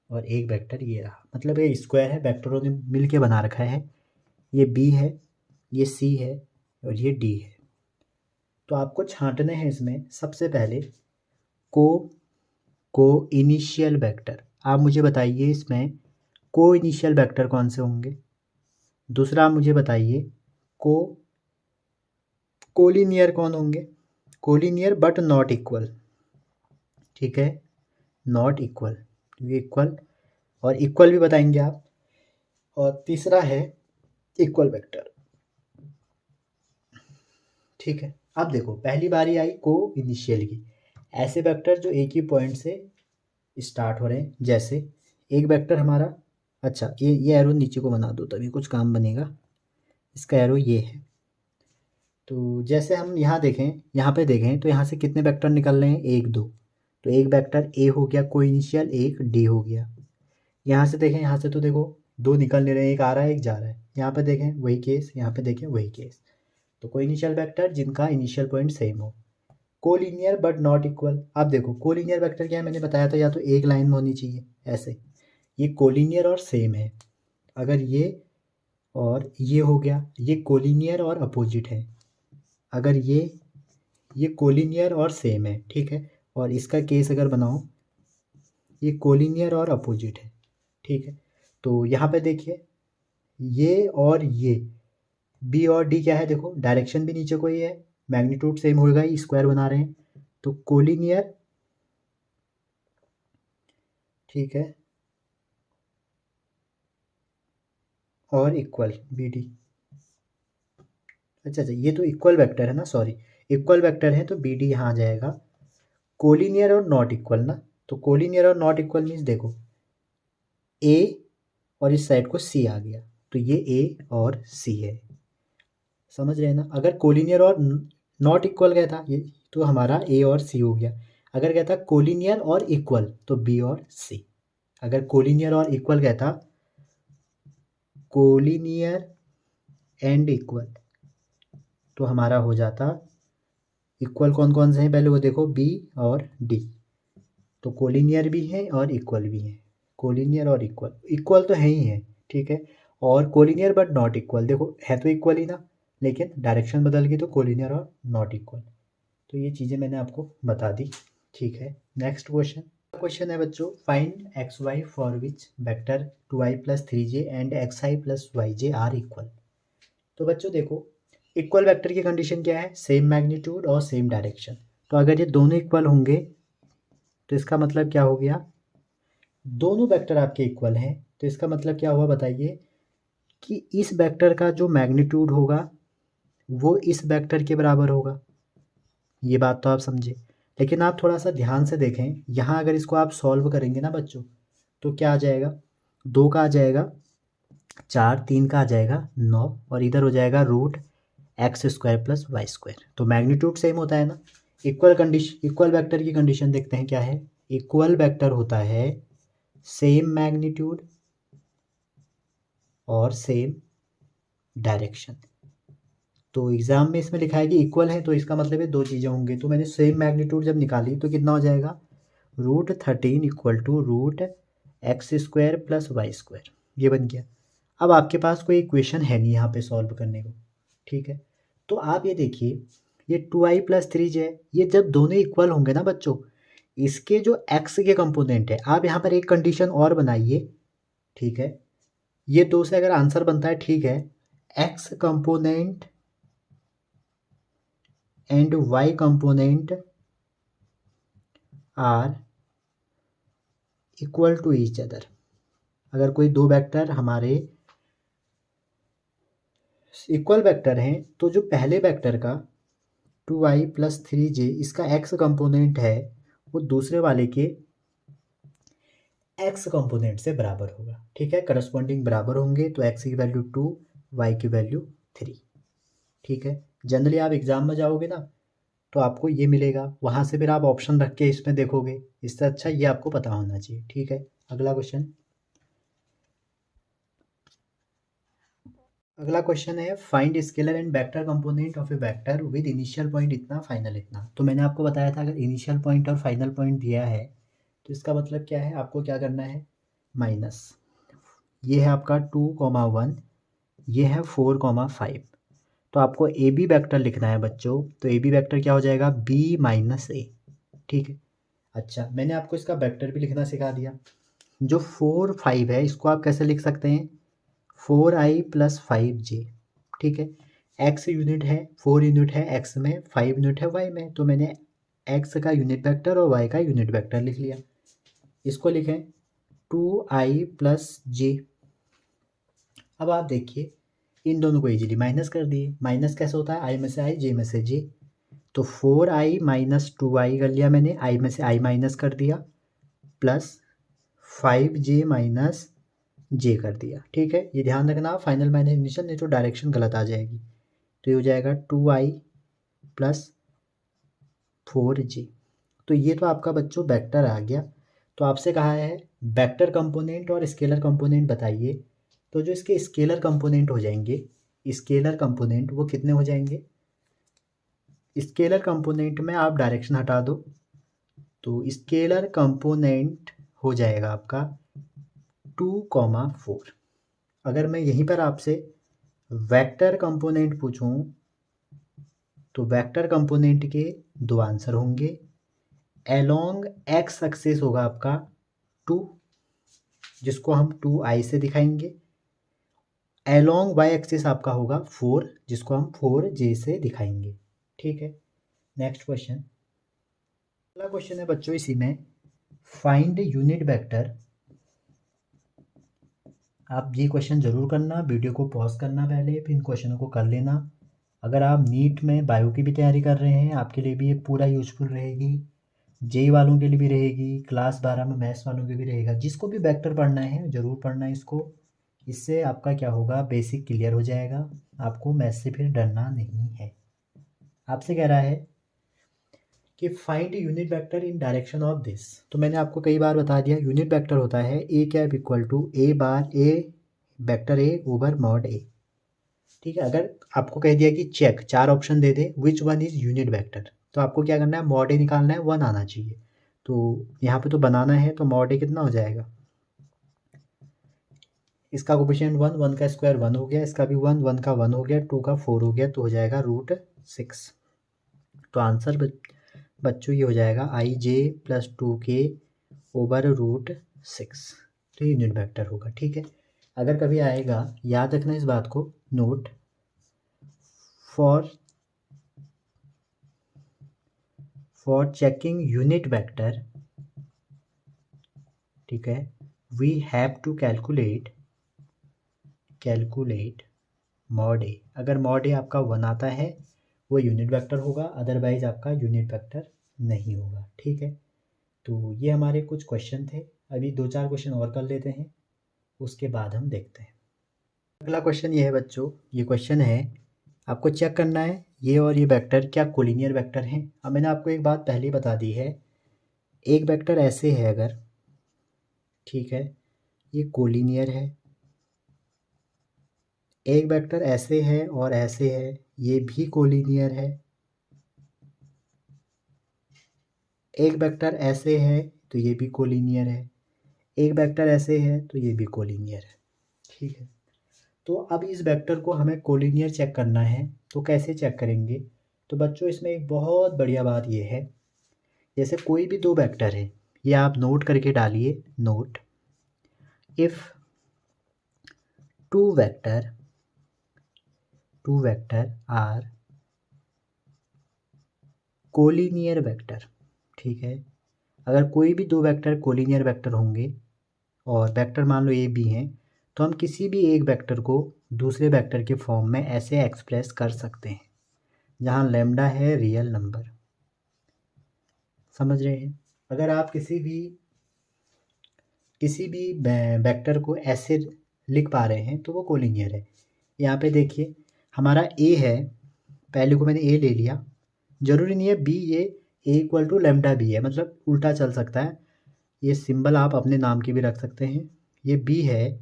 और एक वेक्टर ये रहा। मतलब ये स्क्वायर है, वेक्टरों ने मिल के बना रखा है। ये बी है, ये सी है, और ये डी है। तो आपको छांटने हैं इसमें सबसे पहले को इनिशियल वेक्टर। आप मुझे बताइए इसमें को इनिशियल वेक्टर कौन से होंगे। दूसरा आप मुझे बताइए कोलिनियर कौन होंगे, कोलिनियर बट नॉट इक्वल। ठीक है? नॉट इक्वल, ये इक्वल, और इक्वल भी बताएंगे आप। और तीसरा है इक्वल वेक्टर। ठीक है? अब देखो, पहली बारी आई को इनिशियल की, ऐसे वेक्टर जो एक ही पॉइंट से स्टार्ट हो रहे हैं। जैसे एक वेक्टर हमारा, अच्छा ये एरो नीचे को बना दो तभी कुछ काम बनेगा। इसका एरो ये है। तो जैसे हम यहाँ पे देखें तो यहाँ से कितने वेक्टर निकल रहे हैं, 1 2। तो एक वेक्टर ए हो गया को इनिशियल, एक डी हो गया। यहाँ से देखें, यहाँ से तो देखो 2 निकल नहीं रहे, एक आ रहा है एक जा रहा है। यहाँ पे देखें वही केस, यहाँ पे देखें वही केस। तो कोई इनिशियल वेक्टर जिनका इनिशियल पॉइंट सेम हो। Collinear but not equal. अब देखो कोलिनियर वेक्टर क्या है, मैंने बताया था, या तो एक लाइन में होनी चाहिए ऐसे, ये कोलिनियर और सेम है। अगर ये और ये हो गया, ये कोलिनियर और अपोजिट है। अगर ये कोलिनियर और सेम है। ठीक है? और इसका केस अगर बनाओ, ये कोलिनियर और अपोजिट है। ठीक है? तो यहाँ पे देखिए, ये और ये बी और डी क्या है, देखो डायरेक्शन भी नीचे को ही है, मैग्नीट्यूड सेम होगा ही, स्क्वायर बना रहे हैं। तो कोलिनियर, ठीक है, और इक्वल बी डी। अच्छा, ये तो इक्वल वेक्टर है ना, सॉरी, इक्वल वेक्टर है तो बी डी यहाँ आ जाएगा। कोलिनियर और नॉट इक्वल ना, तो कोलिनियर और नॉट इक्वल मीन्स देखो ए और इस साइड को सी आ गया, तो ये ए और सी है। समझ रहे हैं ना? अगर कोलिनियर और नॉट इक्वल गया था ये, तो हमारा ए और सी हो गया। अगर कहता कोलिनियर और इक्वल तो बी और सी। अगर कोलिनियर और इक्वल कहता, कोलिनियर एंड इक्वल, तो हमारा हो जाता, इक्वल कौन कौन से हैं पहले वो देखो, बी और डी। तो कोलिनियर भी हैं और इक्वल भी हैं, कोलिनियर और इक्वल, इक्वल तो है ही है। ठीक है? और कोलिनियर बट नॉट इक्वल, देखो है तो इक्वल ही ना, लेकिन डायरेक्शन बदल गई तो कोलिनियर और नॉट इक्वल। तो ये चीज़ें मैंने आपको बता दी, ठीक है। नेक्स्ट क्वेश्चन है बच्चों, find X Y for which vector 2i + 3j and xi + yj are equal. तो बच्चों देखो, इक्वल वेक्टर की कंडीशन क्या है, सेम मैग्नीट्यूड और सेम डायरेक्शन। तो अगर ये दोनों इक्वल होंगे तो इसका मतलब क्या हो गया, दोनों वेक्टर आपके इक्वल हैं, तो इसका मतलब क्या हुआ बताइए, कि इस वेक्टर का जो मैग्नीट्यूड होगा वो इस वेक्टर के बराबर होगा। ये बात तो आप समझे, लेकिन आप थोड़ा सा ध्यान से देखें, यहाँ अगर इसको आप सॉल्व करेंगे ना बच्चों, तो क्या आ जाएगा, 2 का आ जाएगा 4, 3 का आ जाएगा 9 और इधर हो जाएगा √x² + y²। तो मैग्नीट्यूड सेम होता है ना। इक्वल वेक्टर की कंडीशन देखते हैं क्या है, इक्वल वेक्टर होता है सेम मैग्नीट्यूड और सेम डायरेक्शन। तो एग्ज़ाम में इसमें लिखा है कि इक्वल है, तो इसका मतलब है दो चीज़ें होंगी। तो मैंने सेम मैग्नीट्यूड जब निकाली तो कितना हो जाएगा, √13 = √x² + y²। ये बन गया। अब आपके पास कोई इक्वेशन है नहीं यहाँ पे सॉल्व करने को, ठीक है। तो आप ये देखिए, ये 2i + 3j है, ये जब दोनों इक्वल होंगे ना बच्चों, इसके जो x के कंपोनेंट है, आप यहाँ पर एक कंडीशन और बनाइए, ठीक है। ये 2 से अगर आंसर बनता है, ठीक है, x component and y component are equal to each other. अगर कोई दो वेक्टर हमारे इक्वल वेक्टर हैं, तो जो पहले वेक्टर का 2i + 3j इसका x कंपोनेंट है, वो दूसरे वाले के x कंपोनेंट से बराबर होगा, ठीक है। करस्पॉन्डिंग बराबर होंगे, तो x की वैल्यू 2, y की वैल्यू 3, ठीक है। जनरली आप एग्ज़ाम में जाओगे ना, तो आपको ये मिलेगा, वहाँ से फिर आप ऑप्शन रख के इसमें देखोगे, इससे अच्छा ये आपको पता होना चाहिए, ठीक है। अगला क्वेश्चन है, find scalar and vector component of A vector with initial point इतना फाइनल इतना। तो मैंने आपको बताया था, अगर इनिशियल पॉइंट और फाइनल पॉइंट दिया है तो इसका मतलब क्या है, आपको क्या करना है, माइनस, ये है आपका 2,1, ये है 4,5। तो आपको ए बी वैक्टर लिखना है बच्चों, तो ए बी वैक्टर क्या हो जाएगा, b - a, ठीक है। अच्छा, मैंने आपको इसका वेक्टर भी लिखना सिखा दिया। जो 4, 5 है, इसको आप कैसे लिख सकते हैं, 4i + 5j, ठीक है। x यूनिट है, 4 यूनिट है x में, 5 यूनिट है y में, तो मैंने x का यूनिट वेक्टर और y का यूनिट वेक्टर लिख लिया। इसको लिखें 2i + j। अब आप देखिए, इन दोनों को इजीली माइनस कर दिए। माइनस कैसे होता है, i में से i, j में से j। तो 4i - 2i कर लिया मैंने, i में से i माइनस कर दिया, प्लस 5j - j कर दिया, ठीक है। ये ध्यान रखना, फाइनल माइनस इनिशियल, नहीं तो डायरेक्शन गलत आ जाएगी। तो ये हो जाएगा 2i + 4j। तो ये तो आपका बच्चों वेक्टर आ गया। तो आपसे कहा है वेक्टर कंपोनेंट और स्केलर कंपोनेंट बताइए। तो जो इसके स्केलर कंपोनेंट हो जाएंगे, स्केलर कंपोनेंट वो कितने हो जाएंगे, स्केलर कंपोनेंट में आप डायरेक्शन हटा दो, तो स्केलर कंपोनेंट हो जाएगा आपका 2,4। अगर मैं यहीं पर आपसे वेक्टर कंपोनेंट पूछूं, तो वेक्टर कंपोनेंट के दो आंसर होंगे। अलोंग एक्स एक्सिस होगा आपका 2, जिसको हम 2i से दिखाएंगे। अलोंग वाई एक्सिस आपका होगा 4, जिसको हम 4j से दिखाएंगे, ठीक है। नेक्स्ट क्वेश्चन, अगला क्वेश्चन है बच्चों इसी में, फाइंड यूनिट वेक्टर। आप ये क्वेश्चन ज़रूर करना, वीडियो को पॉज करना पहले, फिर इन क्वेश्चनों को कर लेना। अगर आप नीट में बायो की भी तैयारी कर रहे हैं, आपके लिए भी ये पूरा यूज़फुल रहेगी, जेई वालों के लिए भी रहेगी, क्लास 12 में मैथ्स वालों के भी रहेगा। जिसको भी वेक्टर पढ़ना है ज़रूर पढ़ना इसको, इससे आपका क्या होगा, बेसिक क्लियर हो जाएगा, आपको मैथ्स से फिर डरना नहीं है। आपसे कह रहा है कि find unit vector in direction of this. तो मैंने आपको कई बार बता दिया, यूनिट वेक्टर होता है A cap equal to A bar A vector A over mod A, ठीक है। अगर आपको कह दिया कि चेक, 4 ऑप्शन दे दे, which one is unit vector, तो आपको क्या करना है, मॉड ए निकालना है, 1 आना चाहिए। तो यहाँ पे तो बनाना है, तो मॉड ए कितना हो जाएगा, इसका कोफिशिएंट 1, 1 का स्क्वायर 1 हो गया, इसका भी 1, 1 का 1 हो गया, 2 का 4 हो गया, तो हो जाएगा √6। तो आंसर बच्चों ये हो जाएगा ij+2k/√6। तो यूनिट वेक्टर होगा। ठीक है, अगर कभी आएगा याद रखना इस बात को, note for checking unit vector, ठीक है, we have to calculate mod A. अगर मॉड ए आपका 1 आता है वो यूनिट वेक्टर होगा, अदरवाइज आपका यूनिट वेक्टर नहीं होगा। ठीक है, तो ये हमारे कुछ क्वेश्चन थे। अभी 2-4 क्वेश्चन और कर लेते हैं, उसके बाद हम देखते हैं। अगला क्वेश्चन ये है बच्चों, ये क्वेश्चन है आपको चेक करना है ये और ये वेक्टर क्या कोलिनियर वेक्टर हैं। अब मैंने आपको एक बात पहले ही बता दी है, एक वेक्टर ऐसे है अगर, ठीक है, ये कोलिनियर है, एक वेक्टर ऐसे है और ऐसे है, ये भी कोलिनियर है, एक वेक्टर ऐसे है तो ये भी कोलिनियर है, एक वेक्टर ऐसे है तो ये भी कोलिनियर है। ठीक है, तो अब इस वेक्टर को हमें कोलिनियर चेक करना है, तो कैसे चेक करेंगे। तो बच्चों इसमें एक बहुत बढ़िया बात ये है, जैसे कोई भी दो वेक्टर है, ये आप नोट करके डालिए, note if two vector are collinear vector. ठीक है, अगर कोई भी दो वेक्टर कोलिनियर वेक्टर होंगे और वेक्टर मान लो ए बी हैं, तो हम किसी भी एक वेक्टर को दूसरे वेक्टर के फॉर्म में ऐसे एक्सप्रेस कर सकते हैं जहाँ लैम्डा है रियल नंबर। समझ रहे हैं, अगर आप किसी भी वेक्टर को ऐसे लिख पा रहे हैं तो वो कोलिनियर है। यहाँ पे देखिए हमारा ए है, पहले को मैंने ए ले लिया, ज़रूरी नहीं है बी, ये ए इक्वल टू लैम्डा बी है, मतलब उल्टा चल सकता है, ये सिंबल आप अपने नाम की भी रख सकते हैं। ये बी है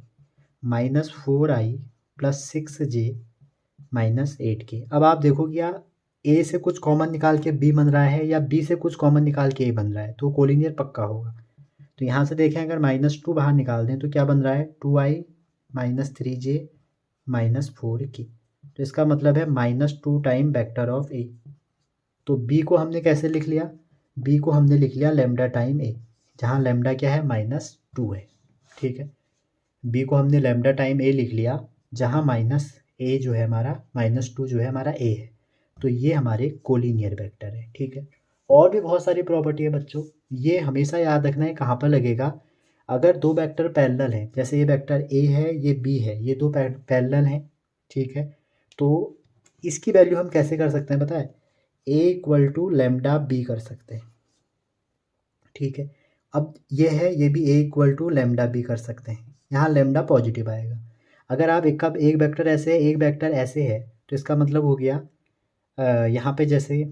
-4i+6j-8k। अब आप देखो कि यार ए से कुछ कॉमन निकाल के बी बन रहा है या बी से कुछ कॉमन निकाल के ए बन रहा है, तो कोलिनियर पक्का होगा। तो यहाँ से देखें अगर -2 बाहर निकाल दें तो क्या बन रहा है, 2i-3j-4k। तो इसका मतलब है -2 टाइम वेक्टर ऑफ ए। तो बी को हमने कैसे लिख लिया, बी को हमने लिख लिया लैम्डा टाइम ए, जहाँ लैम्डा क्या है -2 है। ठीक है, बी को हमने लैम्डा टाइम ए लिख लिया, जहाँ -a जो है हमारा -2 जो है हमारा ए है, तो ये हमारे कोलिनियर वेक्टर है। ठीक है, और भी बहुत सारी प्रॉपर्टी है बच्चों, ये हमेशा याद रखना है कहाँ पर लगेगा। अगर दो वेक्टर पैरेलल हैं, जैसे ये वेक्टर ए है ये बी है, ये दो पैरेलल हैं, ठीक है, तो इसकी वैल्यू हम कैसे कर सकते हैं पता है, ए इक्वल टू लैम्डा बी कर सकते हैं। ठीक है, अब ये है, ये भी ए इक्वल टू लैम्डा बी कर सकते हैं, यहाँ लैम्डा पॉजिटिव आएगा। अगर आप एक वेक्टर ऐसे है एक वेक्टर ऐसे है, तो इसका मतलब हो गया यहाँ पे जैसे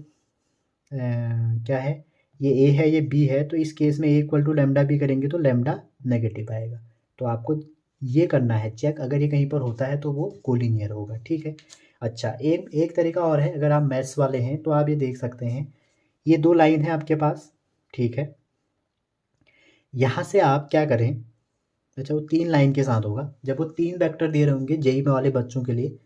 क्या है, ये ए है ये बी है, तो इस केस में ए इक्वल टू लैम्डा बी करेंगे तो लैम्डा नेगेटिव आएगा। तो आपको ये करना है चेक, अगर ये कहीं पर होता है तो वो कोलिनियर होगा। ठीक है, अच्छा एक तरीका और है, अगर आप मैथ्स वाले हैं तो आप ये देख सकते हैं, ये दो लाइन है आपके पास, ठीक है, यहाँ से आप क्या करें, अच्छा वो 3 लाइन के साथ होगा, जब वो 3 वेक्टर दे रहे होंगे जेई में वाले बच्चों के लिए,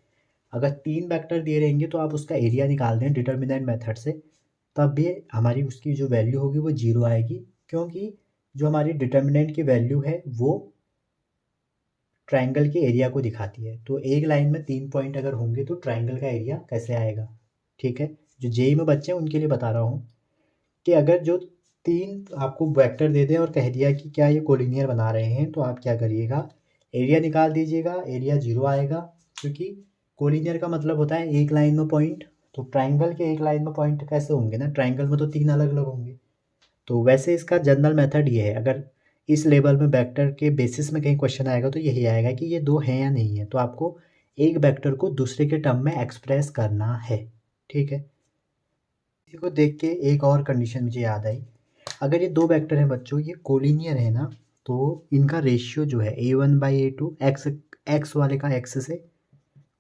अगर 3 वेक्टर दे रहेंगे तो आप उसका एरिया निकाल दें डिटर्मिनेंट मेथड से, तब भी हमारी उसकी जो वैल्यू होगी वो 0 आएगी, क्योंकि जो हमारी डिटर्मिनेंट की वैल्यू है वो ट्राइंगल के एरिया को दिखाती है। तो एक लाइन में 3 पॉइंट अगर होंगे तो ट्राइंगल का एरिया कैसे आएगा। ठीक है, जो जेई में बच्चे हैं उनके लिए बता रहा हूँ कि अगर जो 3 आपको वेक्टर दे दें और कह दिया कि क्या ये कोलिनियर बना रहे हैं, तो आप क्या करिएगा, एरिया निकाल दीजिएगा, एरिया 0 आएगा, क्योंकि कोलिनियर का मतलब होता है एक लाइन में पॉइंट, तो ट्राइंगल के एक लाइन में पॉइंट कैसे होंगे ना, ट्राइंगल में तो 3 अलग अलग होंगे। तो वैसे इसका जनरल मेथड ये है, अगर इस लेवल में वेक्टर के बेसिस में कहीं क्वेश्चन आएगा तो यही आएगा कि ये दो हैं या नहीं है, तो आपको एक वेक्टर को दूसरे के टर्म में एक्सप्रेस करना है। ठीक है, इसी को देख के एक और कंडीशन मुझे याद आई, अगर ये दो वेक्टर हैं बच्चों, ये कोलिनियर है ना, तो इनका रेशियो जो है a1/a2, एक्स वाले का एक्स से,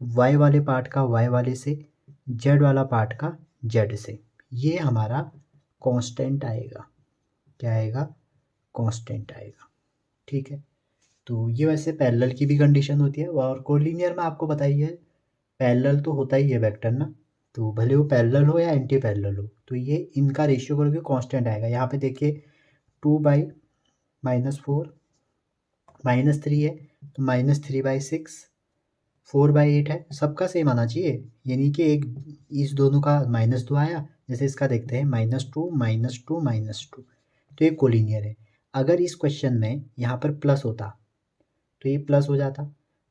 वाई वाले पार्ट का वाई वाले से, जेड वाला पार्ट का जेड से, ये हमारा कांस्टेंट आएगा। क्या आएगा, कांस्टेंट आएगा। ठीक है, तो ये वैसे पैरेलल की भी कंडीशन होती है, और कोलिनियर में आपको बताइए पैरेलल तो होता ही है वेक्टर ना, तो भले वो पैरेलल हो या एंटी पैरेलल हो, तो ये इनका रेशियो करोगे कांस्टेंट आएगा। यहाँ पे देखिए 2/-4 -3 है, तो -3/6, 4/8 है, सबका सेम आना चाहिए। यानी कि एक इस दोनों का -2 आया, जैसे इसका देखते हैं -2 -2 -2, तो ये कोलिनियर है। अगर इस क्वेश्चन में यहाँ पर प्लस होता तो ये प्लस हो जाता,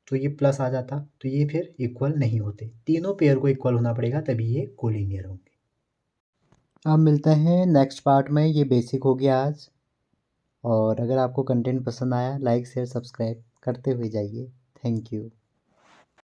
तो ये प्लस आ जाता, तो ये फिर इक्वल नहीं होते। तीनों पेयर को इक्वल होना पड़ेगा तभी ये कोलिनियर होंगे। अब मिलते हैं नेक्स्ट पार्ट में। ये बेसिक हो गया आज, और अगर आपको कंटेंट पसंद आया लाइक शेयर सब्सक्राइब करते हुए जाइए। Thank you.